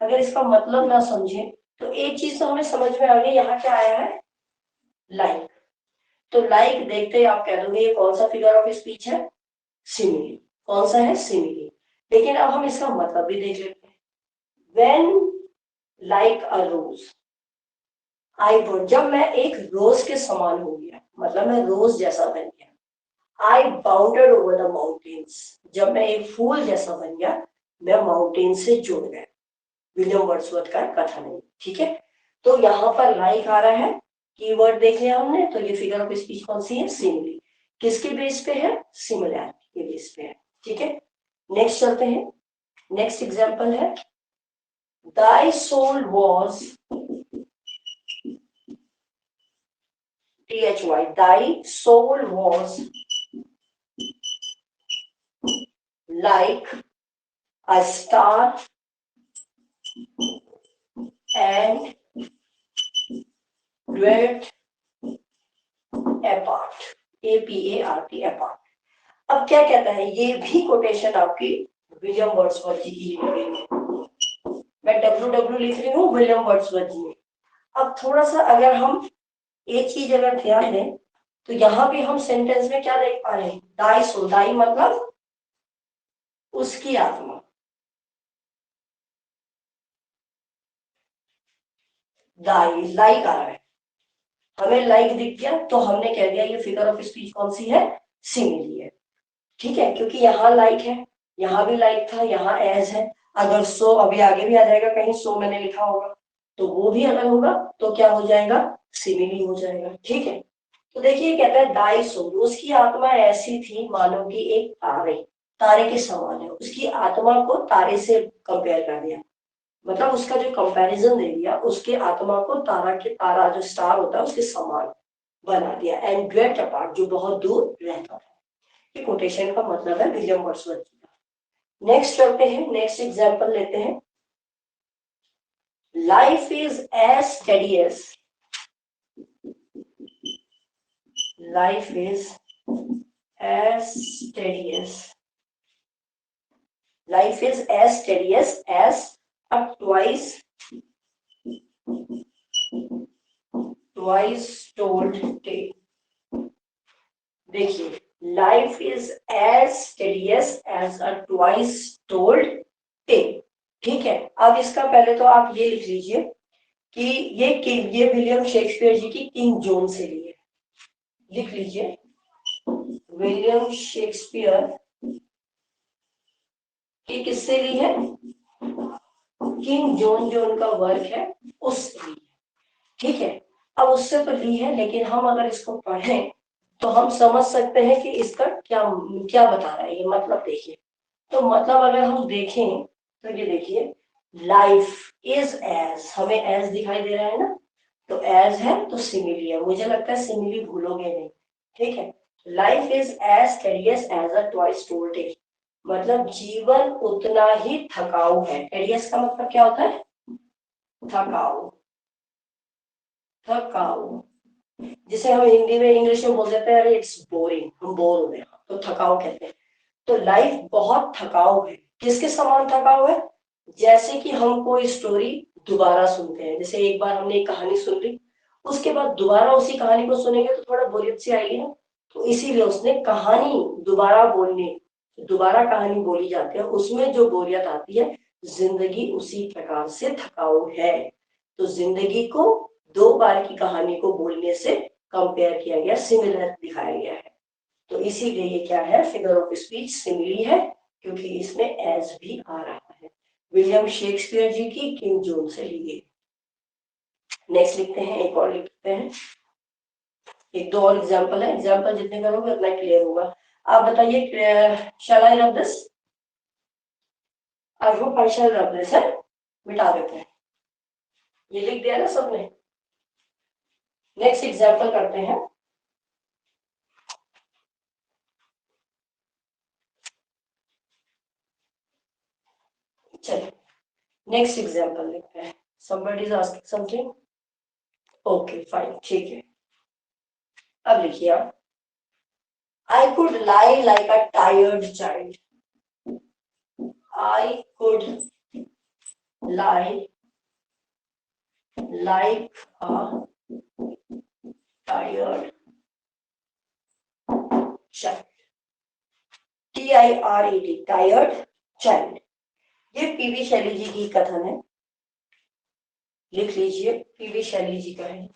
S1: अगर इसका मतलब ना समझे, तो एक चीज तो हमें समझ में आ गई, यहाँ क्या आया है? लाइक। तो लाइक देखते ही आप कह दोगे ये कौन सा फिगर ऑफ स्पीच है? सिमिली। कौन सा है? सिमिली। लेकिन अब हम इसका मतलब भी देख लेते हैं। When like a rose I would, जब मैं एक रोज के समान हो गया, मतलब मैं रोज जैसा बन गया। आई बाउंडेड ओवर द माउंटेन्स, जब मैं एक फूल जैसा बन गया, मैं माउंटेन से जुड़ गया। विलियम वर्ड्सवर्थ का कथन है, ठीक है। तो यहाँ पर लाइक आ रहा है, कीवर्ड देख लिया हमने, तो ये फिगर ऑफ स्पीच कौन सी है? सिमिली। किसके बेस पे है? सिमिलैरिटी के बेस पे है, ठीक है। नेक्स्ट चलते हैं, नेक्स्ट एग्जांपल है thy soul was thy, thy soul was like a star and dwelt apart, apart, apart. अब क्या कहता है? ये भी कोटेशन आपकी विलियम वर्ड्सवर्थ जी की लिखी है। मैं WW लिख रही हूँ, विलियम वर्ड्सवर्थ जी ने। अब थोड़ा सा अगर हम एक चीज अगर ध्यान दें, तो यहाँ पे हम सेंटेंस में क्या देख पा रहे हैं? दाई सोल, दाई मतलब उसकी आत्मा, दाई लाइक आ रहा है, हमें लाइक दिख गया तो हमने कह दिया ये फिगर ऑफ स्पीच कौन सी है? सिमिली है, ठीक है। क्योंकि यहाँ लाइक है, यहाँ भी लाइक था, यहाँ एज है। अगर सो, अभी आगे भी आ जाएगा कहीं सो मैंने लिखा होगा, तो वो भी अगर होगा तो क्या हो जाएगा? सिमिली हो जाएगा, ठीक है। तो देखिए कहता है दाई सोल, उसकी आत्मा ऐसी थी मानो कि एक तारे, तारे के समान है। उसकी आत्मा को तारे से कंपेयर कर दिया, मतलब उसका जो कंपैरिजन दे दिया, उसके आत्मा को तारा के, तारा जो स्टार होता है उसके समान बना दिया। एंड ड्वेल्ट अपार्ट, जो बहुत दूर रहता था। ये कोटेशन का मतलब है विलियम वर्ड्सवर्थ जी का। नेक्स्ट चलते हैं, नेक्स्ट एग्जांपल लेते हैं। Life is as study as, life is as study as, life is as study as a twice told tale. देखिए life is as tedious as a twice told tale, ठीक है। अब इसका पहले तो आप ये लिख लीजिए कि ये विलियम शेक्सपियर जी की किंग जॉन से ली है। लिख लीजिए विलियम शेक्सपियर की किससे ली है? किंग जॉन जो उनका वर्क है उससे ली है, ठीक है। अब उससे तो ली है, लेकिन हम अगर इसको पढ़ें तो हम समझ सकते हैं कि इसका क्या क्या बता रहा है ये। मतलब देखिए, तो मतलब अगर हम देखें तो ये देखिए लाइफ इज एज, हमें एज दिखाई दे रहा है ना, तो एज है तो सिमिली है। मुझे लगता है सिमिली भूलोगे नहीं, ठीक है। Life is as tedious as a twice told tale, मतलब जीवन उतना ही थकाऊ है। टेडियस का मतलब क्या होता है? थकाऊ, थकाऊ, जिसे हम हिंदी में, इंग्लिश में बोल देते हैं अरे इट्स बोरिंग, हम बोर हो गए, तो थकाऊ कहते हैं। तो लाइफ बहुत थकाऊ है। किसके समान थकाऊ है? जैसे कि हम कोई स्टोरी दोबारा सुनते हैं, जैसे एक बार हमने एक कहानी सुन ली, उसके बाद दोबारा उसी कहानी को सुनेंगे तो थोड़ा बोरियत सी आएगी ना, तो इसीलिए उसने कहानी दोबारा बोलने, दोबारा कहानी बोली जाती है, उसमें जो बोरियत आती है, जिंदगी उसी प्रकार से थकाऊ है। तो जिंदगी को दो बार की कहानी को बोलने से कंपेयर किया गया, सिमिलर दिखाया गया है। तो इसीलिए ये क्या है? फिगर ऑफ स्पीच सिमिली है, क्योंकि इसमें एज भी आ रहा है। विलियम शेक्सपियर जी की किंग जॉन से ली। नेक्स्ट लिखते हैं, एक और लिखते हैं, एक दो और एग्जांपल है। एग्जांपल जितने करोगे उतना क्लियर होगा। आप बताइए, शैल आई rub this? I hope I shell rub this है, मिटा देते हैं। ये लिख दिया ना सबने। नेक्स्ट एग्जाम्पल करते हैं। चलिए नेक्स्ट एग्जाम्पल लिखते हैं। somebody is asking something. Okay fine, ठीक है। अब लिखिए आप, I could lie like a tired child. I could lie like a tired child. TIRED, tired child. ये पीवी शैली जी की कथन है, लिख लीजिए, पीवी शैली जी का है।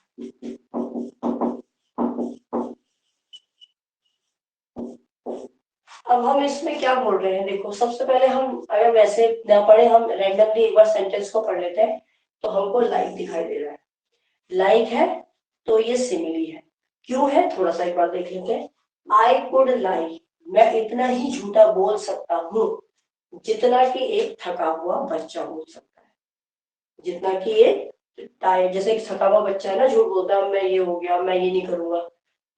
S1: अब हम इसमें क्या बोल रहे हैं, देखो सबसे पहले हम अगर वैसे ना पढ़े, हम रैंडमली एक बार सेंटेंस को पढ़ लेते हैं, तो हमको लाइक दिखाई दे रहा है। लाइक है तो ये सिमिली है, क्यों है थोड़ा सा एक बार देख लेते हैं। आई कुड लाई, मैं इतना ही झूठा बोल सकता हूँ जितना कि एक थका हुआ बच्चा बोल सकता है। जितना कि एक जैसे एक थका हुआ बच्चा है ना, झूठ बोलता है, मैं ये हो गया, मैं ये नहीं करूंगा,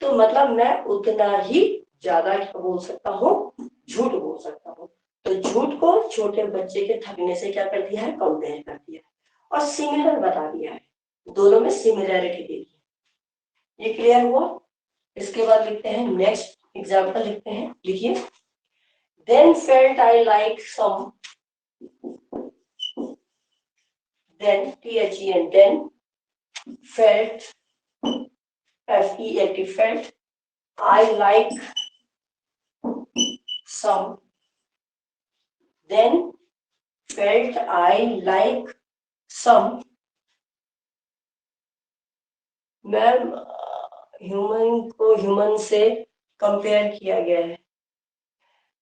S1: तो मतलब मैं उतना ही ज्यादा बोल सकता हूँ, झूठ बोल सकता हूँ। तो झूठ को छोटे बच्चे के थकने से क्या कर दिया है, कंपेयर कर दिया और सिमिलर बता दिया है, दोनों में सिमिलैरिटी दे दी। ये क्लियर हुआ। इसके बाद लिखते हैं नेक्स्ट एग्जांपल लिखते हैं, लिखिए। Then felt I like some, then THEN, then felt, FELT, felt I like some, then felt I like some. Ma'am human को ह्यूमन से कंपेयर किया गया है।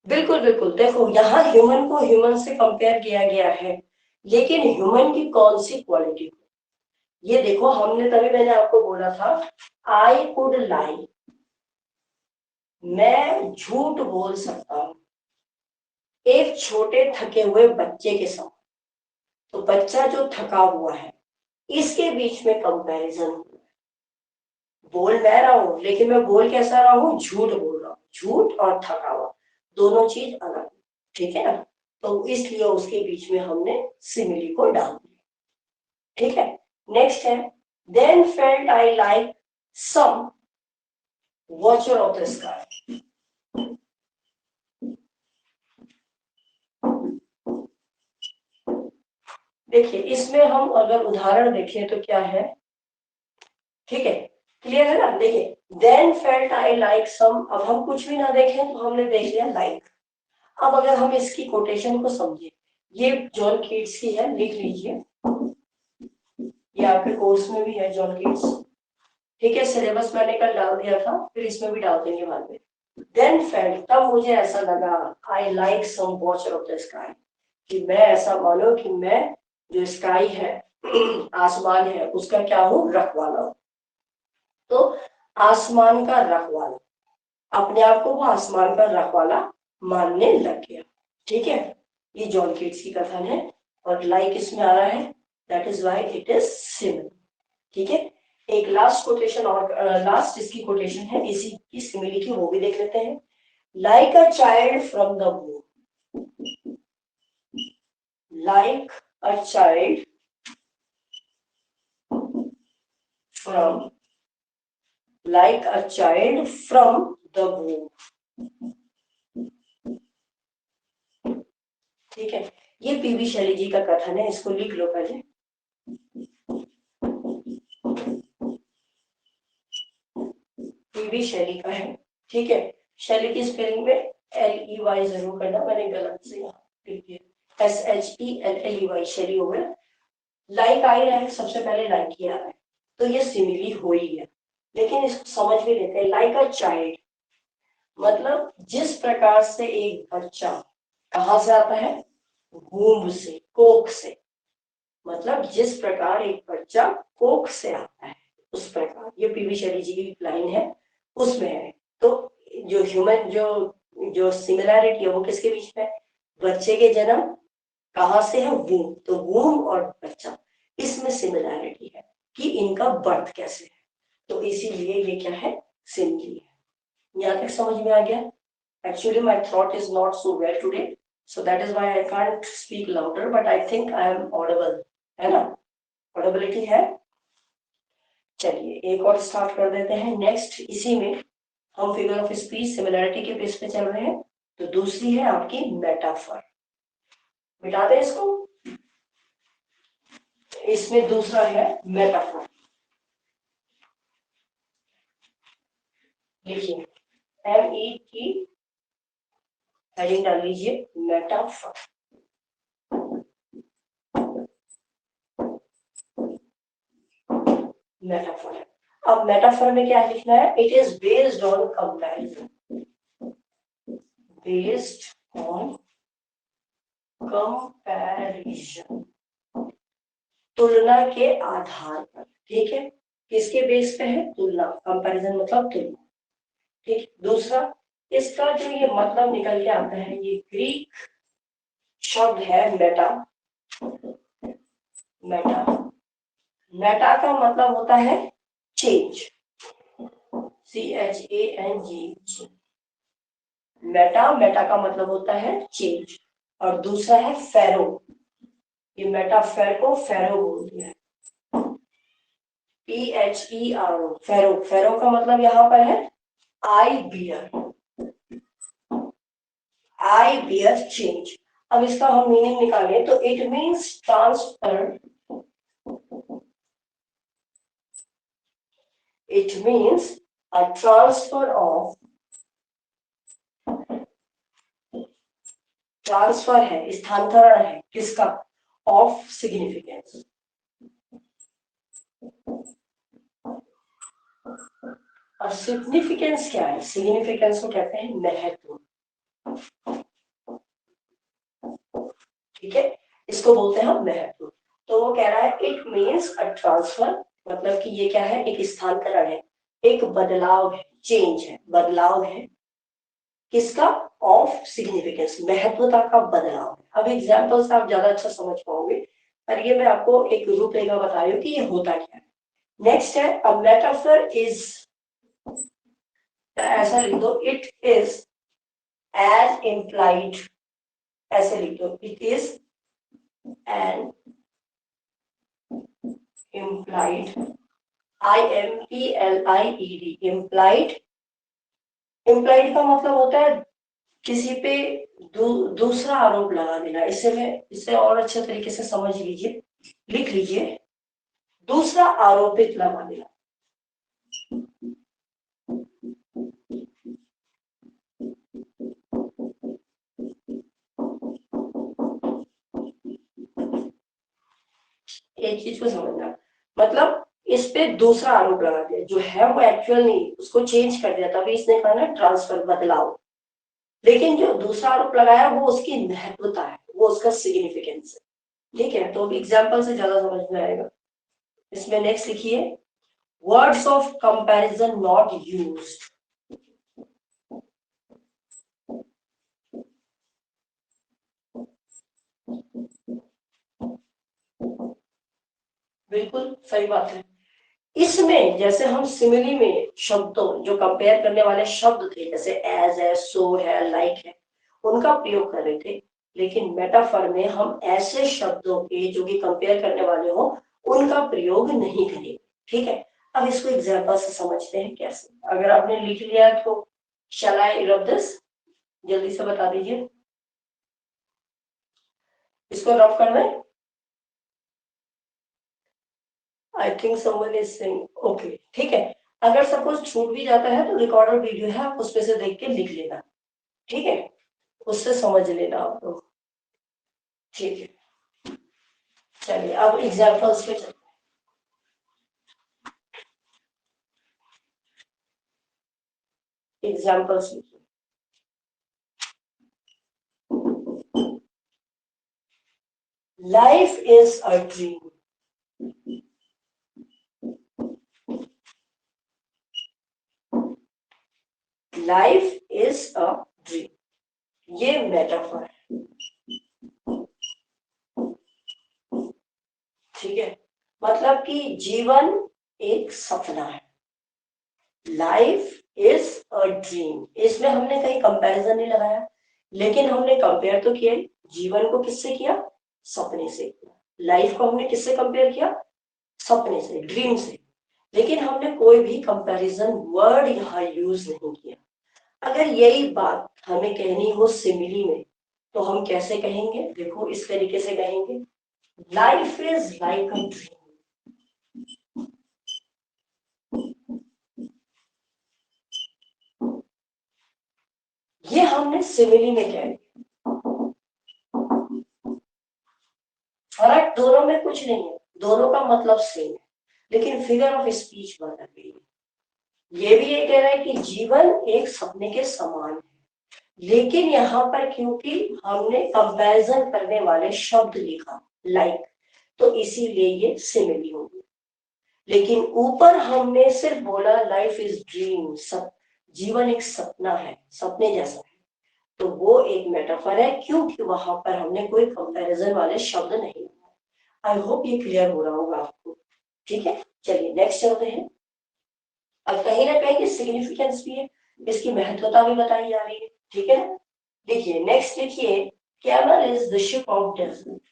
S1: बिल्कुल बिल्कुल, देखो यहाँ ह्यूमन को ह्यूमन से कंपेयर किया गया है, लेकिन ह्यूमन की कौन सी क्वालिटी, ये देखो हमने तभी मैंने आपको बोला था आई कुड लाई, मैं झूठ बोल सकता हूं एक छोटे थके हुए बच्चे के साथ। तो बच्चा जो थका हुआ है, इसके बीच में कंपैरिजन हुआ है। बोल मैं रहा हूं, लेकिन मैं बोल कैसा रहा हूं, झूठ बोल रहा हूं। झूठ और थका हुआ दोनों चीज अलग, ठीक है ना। तो इसलिए उसके बीच में हमने सिमिली को डाल दिया, ठीक है। नेक्स्ट है, then felt I like some watcher of the sky. देखिए इसमें हम अगर उदाहरण देखें तो क्या है, ठीक है, क्लियर है ना। देखिए then felt I like some, अब हम कुछ भी ना देखें तो हमने देख लिया लाइक। अब अगर हम इसकी कोटेशन को समझे, ये जॉन कीट्स की है, लिख लीजिए, ये आपके कोर्स में भी है जॉन कीट्स, ठीक है। सिलेबस मैंने कल डाल दिया था, फिर इसमें भी डाल देंगे बाद में। देन फेल्ट, तब मुझे ऐसा लगा, I like some watcher of the sky, कि मैं ऐसा मानो कि मैं जो स्काई है आसमान है उसका क्या हूं, रखवाला हूं। तो आसमान का रखवाला, अपने आप को वो आसमान का रखवाला मानने लग गया, ठीक है। ये जॉन कीट्स की कथन है और लाइक इसमें आ रहा है, that is why it is similar, ठीक है। एक लास्ट कोटेशन और लास्ट इसकी कोटेशन है इसी की सिमिली की, वो भी देख लेते हैं। Like a child from the वूम, like a child from, like a child from the womb, ठीक है। ये पीवी शैली जी का कथन है, इसको लिख लो पहले। पीवी शैली का है, ठीक है। शैली की स्पेलिंग में LEY जरूर करना, मैंने गलत से यहाँ लिख दिया, SHELLEY, शैली हो गया। लाइक आ ही रहा है, सबसे पहले लाइक ही आ रहा है, तो ये सिमिली हो ही गया। लेकिन इसको समझ भी लेते हैं, लाइक अ चाइल्ड मतलब जिस प्रकार से एक बच्चा कहां से आता है, वूम्ब से, कोख से, मतलब जिस प्रकार एक बच्चा कोख से आता है उस प्रकार, ये पीवी शैली जी की लाइन है उसमें है। तो जो ह्यूमन जो जो सिमिलैरिटी है वो किसके बीच में है, बच्चे के जन्म कहां से है, वूम, तो वूम और बच्चा, इसमें सिमिलैरिटी है कि इनका बर्थ कैसे है, तो इसीलिए ये क्या है, सिमिली है। यहाँ तक समझ में आ गया? Actually my throat is not so well today, so that is why I can't speak louder, but I think I am audible, है ना? Audibility है। चलिए एक और स्टार्ट कर देते हैं। नेक्स्ट इसी में हम फिगर ऑफ स्पीच सिमिलैरिटी के बेस पे चल रहे हैं, तो दूसरी है आपकी मेटाफर। मिटा दें इसको। इसमें दूसरा है मेटाफर। देखिए MET हेडिंग डाल लीजिए, मेटाफर। मेटाफर है। अब मेटाफर में क्या लिखना है? It is based on comparison, based on comparison, तुलना के आधार पर। ठीक है, किसके बेस पे है? तुलना, कंपैरिजन मतलब तुलना। ठीक, दूसरा इसका जो ये मतलब निकल के आता है, ये ग्रीक शब्द है मेटा। मेटा, मेटा का मतलब होता है चेंज, CHANG। मेटा, मेटा का मतलब होता है चेंज। और दूसरा है फेरो, ये मेटाफेर को फेरो बोलते हैं, PHERO, फेरो। फेरो का मतलब यहाँ पर है आई बियर, आई बियर चेंज। अब इसका हम मीनिंग निकालें तो it means transfer, it means a transfer of, transfer है, स्थानांतरण है, किसका? Of significance. और सिग्निफिकेंस क्या है? सिग्निफिकेंस को कहते हैं महत्व। ठीक है, इसको बोलते हैं हम महत्व। तो वो कह रहा है इट मीन्स अ ट्रांसफर, मतलब कि ये क्या है? एक स्थानांतरण है, एक बदलाव है, चेंज है, बदलाव है, किसका? ऑफ सिग्निफिकेंस, महत्वता का बदलाव है। अब एग्जांपल से आप ज्यादा अच्छा समझ पाओगे, पर ये मैं आपको एक रूपरेखा बता रही हूँ कि ये होता क्या है। नेक्स्ट है अ मेटाफर इज, ऐसा लिख दो, इट इज एज इम्प्लाइड, ऐसे लिख दो, it is an implied, IMPLIED, implied. Implied का मतलब होता है किसी पे दूसरा आरोप लगा देना। इसे और अच्छे तरीके से समझ लीजिए, लिख लीजिए, दूसरा आरोपित लगा देना। एक चीज को समझना, मतलब इस पे दूसरा आरोप लगा दिया, जो है वो एक्चुअल नहीं, उसको चेंज कर दिया, तभी इसने कहा ना ट्रांसफर, बदलाव। लेकिन जो दूसरा आरोप लगाया वो उसकी महत्वता है, वो उसका सिग्निफिकेंस है। ठीक है, तो एग्जाम्पल से ज्यादा समझ में आएगा। इसमें नेक्स्ट लिखिए, words of comparison not used. बिल्कुल सही बात है। इसमें जैसे हम सिमिली में शब्दों, जो कंपेयर करने वाले शब्द थे, जैसे एज है, सो है, लाइक है, उनका प्रयोग कर रहे थे। लेकिन मेटाफर में हम ऐसे शब्दों के जो कि कंपेयर करने वाले हो, उनका प्रयोग नहीं करेंगे। ठीक है, अब इसको एग्जाम्पल से समझते हैं कैसे। अगर आपने लिख लिया तो शैल आई रब दिस, जल्दी से बता दीजिए, इसको रब करना है। I think someone is saying okay, ठीक है। अगर सपोज छूट भी जाता है तो रिकॉर्डर वीडियो है, आप उसमें से देख के लिख लेना। ठीक है, उससे समझ लेना आप लोग। ठीक है, चलिए अब एग्जाम्पल्स पे चलते हैं। एग्जाम्पल्स लिखिए, life is a dream, life is a dream, ये मेटाफर है। ठीक है, मतलब कि जीवन एक सपना है, लाइफ इज अ ड्रीम। इसमें हमने कहीं कंपैरिजन नहीं लगाया, लेकिन हमने कंपेयर तो किया, जीवन को किससे किया, सपने से किया। लाइफ को हमने किससे कंपेयर किया, सपने से, ड्रीम से। लेकिन हमने कोई भी कंपैरिजन वर्ड यहाँ यूज नहीं किया। अगर यही बात हमें कहनी हो सिमिली में तो हम कैसे कहेंगे, देखो इस तरीके से कहेंगे, life is like a dream. ये हमने सिमिली में कह दिया। फर्क दोनों में कुछ नहीं है, दोनों का मतलब सेम है, लेकिन फिगर ऑफ स्पीच बदल गई है। ये भी ये कह रहा है कि जीवन एक सपने के समान है, लेकिन यहाँ पर क्योंकि हमने कंपैरिजन करने वाले शब्द लिखा लाइक, तो इसीलिए ये सिमिली हो गई। लेकिन ऊपर हमने सिर्फ बोला लाइफ इज ड्रीम, जीवन एक सपना है, सपने जैसा है, तो वो एक मेटाफर है, क्योंकि वहां पर हमने कोई कंपैरिजन वाले शब्द नहीं। आई होप ये क्लियर हो रहा होगा आपको। ठीक है, चलिए नेक्स्ट चलते हैं। अब कहीं ना कहीं सिग्निफिकेंस भी है, इसकी महत्वता भी बताई जा रही है। ठीक है, देखिए नेक्स्ट लिखिए, camel is the ship of desert.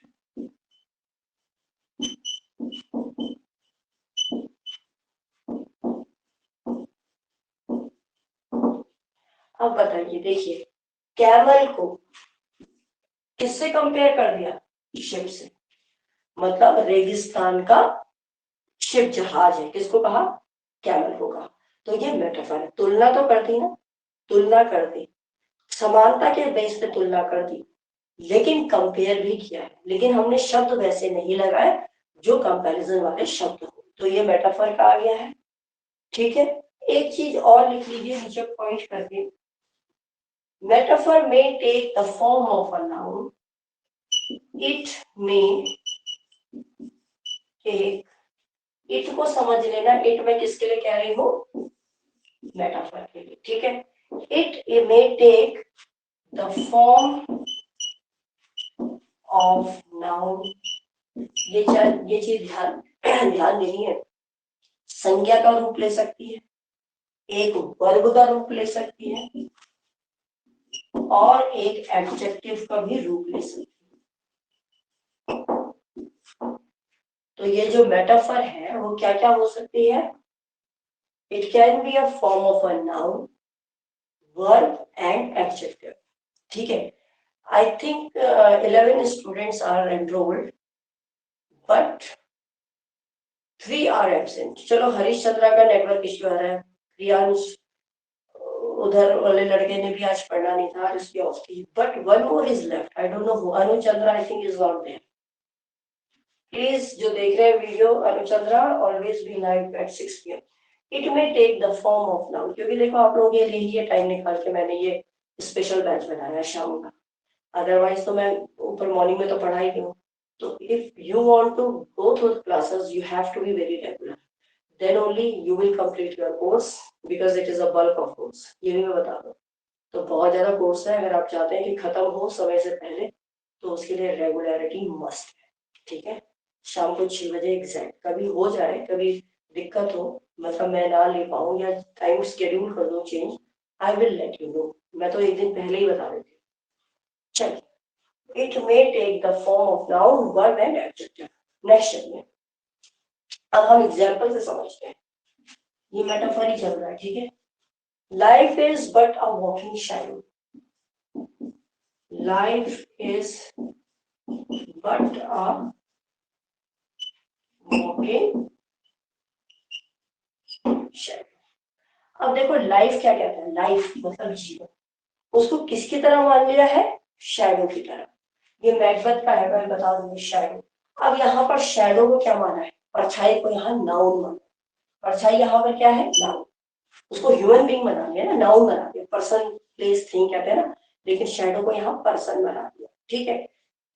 S1: अब बताइए, देखिए कैमल को किससे कंपेयर कर दिया, शिप से, मतलब रेगिस्तान का शिप जहाज है, किसको कहा, कैमल को कहा। तो ये मेटाफर है, तुलना तो कर दी ना, तुलना कर दी, समानता के बेस पे तुलना कर दी, लेकिन कंपेयर भी किया है, लेकिन हमने शब्द वैसे नहीं लगाए जो कंपैरिजन वाले शब्द हो, तो ये मेटाफर का आ गया है। ठीक है, एक चीज और लिख लीजिए नीचे पॉइंट करके, मेटाफर में take the form of a noun, it में टेक, इट को समझ लेना, इट में किसके लिए कह रही हूँ, मेटाफर के लिए। ठीक है, इट में take the form of noun, ये चीज ध्यान ध्यान देनी है, संज्ञा का रूप ले सकती है, एक वर्ब का रूप ले सकती है, और एक एडजेक्टिव का भी रूप ले सकती है। तो ये जो मेटाफर है वो क्या क्या हो सकती है, it can be a form of a noun, verb and adjective. ठीक है, I think 11 students are enrolled but 3 are absent. चलो हरीश चंद्रा का नेटवर्क इश्यू आ रहा है, प्रियांश उधर वाले लड़के ने भी आज पढ़ना नहीं था, इसकी ऑफ थी, but one more is left, I don't know who, Anu Chandra I think is not there. Please जो देख रहे हैं video, Anu Chandra always be live at 6 PM। It में take the form of noun, क्योंकि देखो आप लोगों के लिए टाइम निकाल के मैंने ये स्पेशल बैच बनाया शाम का, अदरवाइज तो मैं ऊपर मॉर्निंग में तो पढ़ाई क्यों। तो if you want to go through the classes you have to be very regular, then only you will complete your course because it is a bulk of course। ये भी मैं बता दूं, तो बहुत ज्यादा कोर्स है, अगर आप चाहते हैं कि खत्म हो समय से पहले तो उसके लिए रेगुलरिटी मस्ट है। ठीक है, शाम को 6 बजे एग्जैक्ट, कभी हो जाए, कभी दिक्कत हो, मतलब मैं ना ले पाऊँ या टाइम शेड्यूल कर दूं change, I will let you know, मैं तो एक दिन पहले ही बता देती हूँ। चलिए, it may take the form of noun, verb and adjective. Next चलिए, अब हम एग्जाम्पल से समझते हैं, ये मेटाफर ही चल रहा है। ठीक है, life is but a walking shadow, life is but a walking shadow. अब देखो लाइफ क्या कहता है, लाइफ मतलब जीवन, उसको किसकी तरह मान लिया है, शैडो की तरह। ये मैकबेथ का है, मैं बता दूंगी शैडो। अब यहाँ पर शैडो को क्या माना है, परछाई को यहाँ नाउन माना, परछाई यहाँ पर क्या है, नाउन, उसको ह्यूमन बीइंग बना दिया ना, नाउन बना दिया, पर्सन प्लेस थिंग कहते हैं ना, लेकिन शैडो को यहाँ पर्सन बना दिया। ठीक है,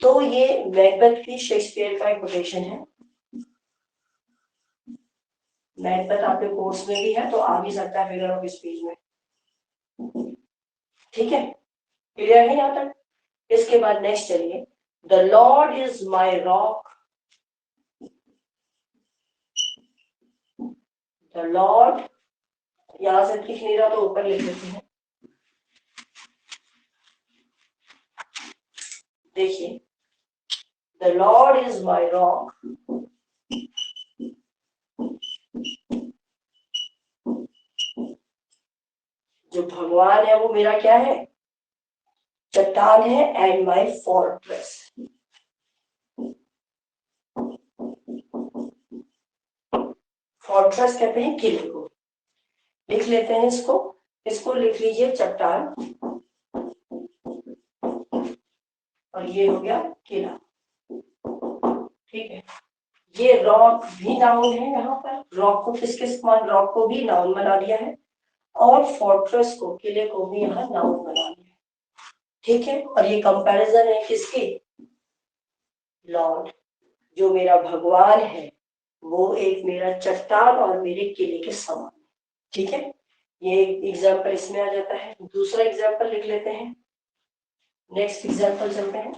S1: तो ये मैकबेथ की शेक्सपियर का एक कोटेशन है, मैकबेथ आपके कोर्स में भी है तो आ भी सकता है फिगर ऑफ स्पीच में। ठीक है, क्लियर है यहाँ तक। इसके बाद नेक्स्ट चलिए, the Lord is my rock, the Lord, यहां से दिख नहीं रहा तो ऊपर लिख देते हैं, देखिए the Lord is my rock, जो भगवान है वो मेरा क्या है, चट्टान है, एंड माई फोर्ट्रेस, फोर्ट्रेस कहते हैं किले को, लिख लेते हैं इसको, इसको लिख लीजिए चट्टान, और ये हो गया किला, ठीक है। ये रॉक भी नाउन है, यहाँ पर रॉक को किसके समान, रॉक को भी नाउन बना दिया है, और फोर्ट्रेस को, किले को भी यहाँ नाउन बना दिया है, ठीक है। और ये कंपैरिजन है किसकी, लॉर्ड, जो मेरा भगवान है वो एक मेरा चट्टान और मेरे किले के समान, ठीक है। ये एग्जाम्पल इसमें आ जाता है। दूसरा एग्जाम्पल लिख लेते हैं, नेक्स्ट एग्जाम्पल चलते हैं।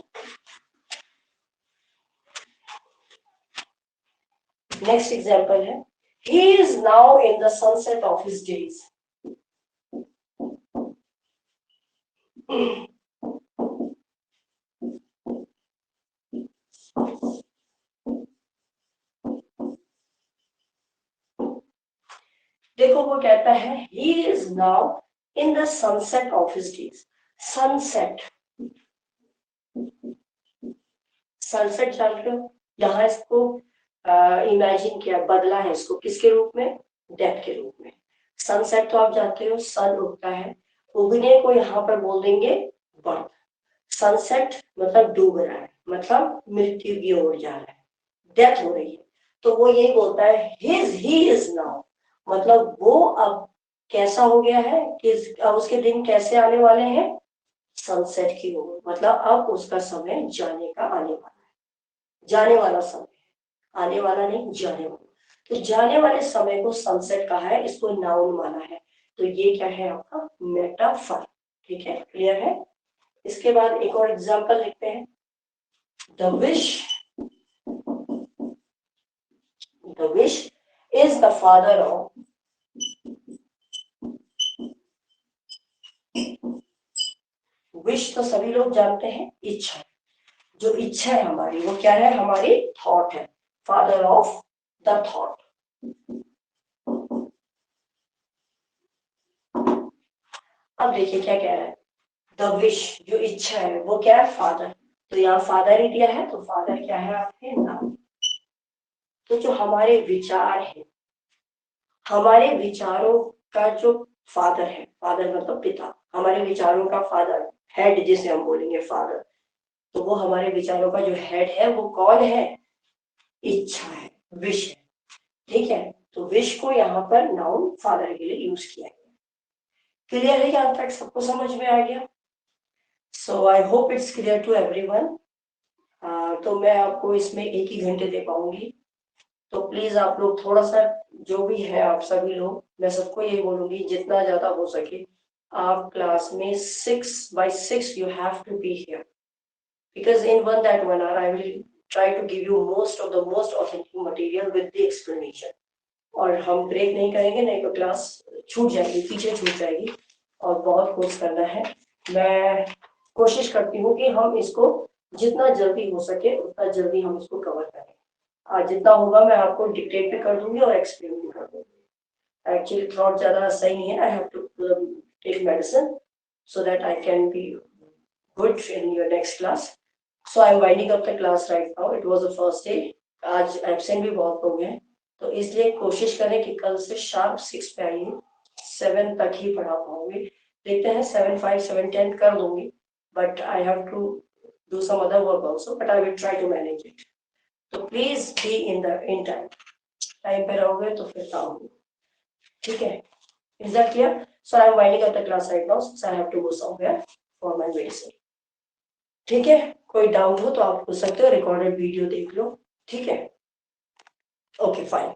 S1: नेक्स्ट एग्जाम्पल है, he is now in the sunset of his days, देखो वो कहता है he is now in the sunset of his days, sunset, sunset जानते हो, यहाँ इसको इमेजिन किया, बदला है इसको किसके रूप में, डेथ के रूप में। सनसेट तो आप जानते हो सन उगता है, उगने को यहाँ पर बोल देंगे बर्थ, सनसेट मतलब डूब रहा है, मतलब मृत्यु की ओर जा रहा है, डेथ हो रही है, तो वो यही बोलता है ही इज नाउ, मतलब वो अब कैसा हो गया है कि अब उसके दिन कैसे आने वाले हैं, सनसेट की ओर, मतलब अब उसका समय जाने का आने वाला है, जाने वाला समय, आने वाला नहीं जाने वाला, तो जाने वाले समय को सनसेट कहा है, इसको नाउन माना है, तो ये क्या है आपका मेटाफर, ठीक है, क्लियर है। इसके बाद एक और एग्जांपल लिखते हैं, the wish is the father of, wish तो सभी लोग जानते हैं इच्छा, जो इच्छा है हमारी वो क्या है, हमारी थॉट है, फादर ऑफ द थॉट। अब देखिए क्या कह रहा है, द विश जो इच्छा है वो क्या है, फादर, तो यहाँ फादर ही दिया है, तो फादर क्या है आपके नाम, तो जो हमारे विचार है, हमारे विचारों का जो फादर है, फादर मतलब पिता, हमारे विचारों का फादर, हेड जिसे हम बोलेंगे फादर, तो वो हमारे विचारों का जो हेड है वो कौन है, इच्छा है, विश है, ठीक है। तो विश को यहाँ पर नाउन फादर के लिए यूज किया गया, क्लियर है, यहाँ तक सबको समझ में आ गया। So I hope it's clear to everyone. तो मैं आपको इसमें 1 ही घंटे दे पाऊंगी, तो प्लीज आप लोग थोड़ा सा, जो भी है आप सभी लोग, मैं सबको यही बोलूंगी जितना ज्यादा हो सके आप क्लास में 6/6 you have to be here, because in that 1 hour I will try to give you most of the most authentic material with the explanation, और हम ब्रेक नहीं करेंगे, नहीं तो क्लास छूट जाएगी, पीछे छूट जाएगी, और बहुत कुछ करना है। मैं कोशिश करती हूँ कि हम इसको जितना जल्दी हो सके उतना जल्दी हम इसको कवर करें, आज जितना होगा मैं आपको डिक्टेट भी कर दूंगी और एक्सप्लेन भी कर दूंगी। एक्चुअली थ्रोट ज्यादा सही नहीं है, I have to take medicine so that I can be good in your next class. So I am winding up the class right now, it was the first day, आज absent भी बहुत लोग हैं, तो इसलिए कोशिश करें कि कल से शार्प 6 पे आइए, 7 तक ही पढ़ा पाऊंगी, देखते हैं 7:05 7:10 कर दूंगी, but I have to do some other work also, but I will try to manage it. तो please be in time, time पे रहोगे तो फिर काम होगा, ठीक है। Is that clear? So I am winding up the class right now, so I have to go somewhere for my medicine, ठीक है। कोई डाउट हो तो आप पूछ सकते हो, रिकॉर्डेड वीडियो देख लो, ठीक है, ओके फाइन।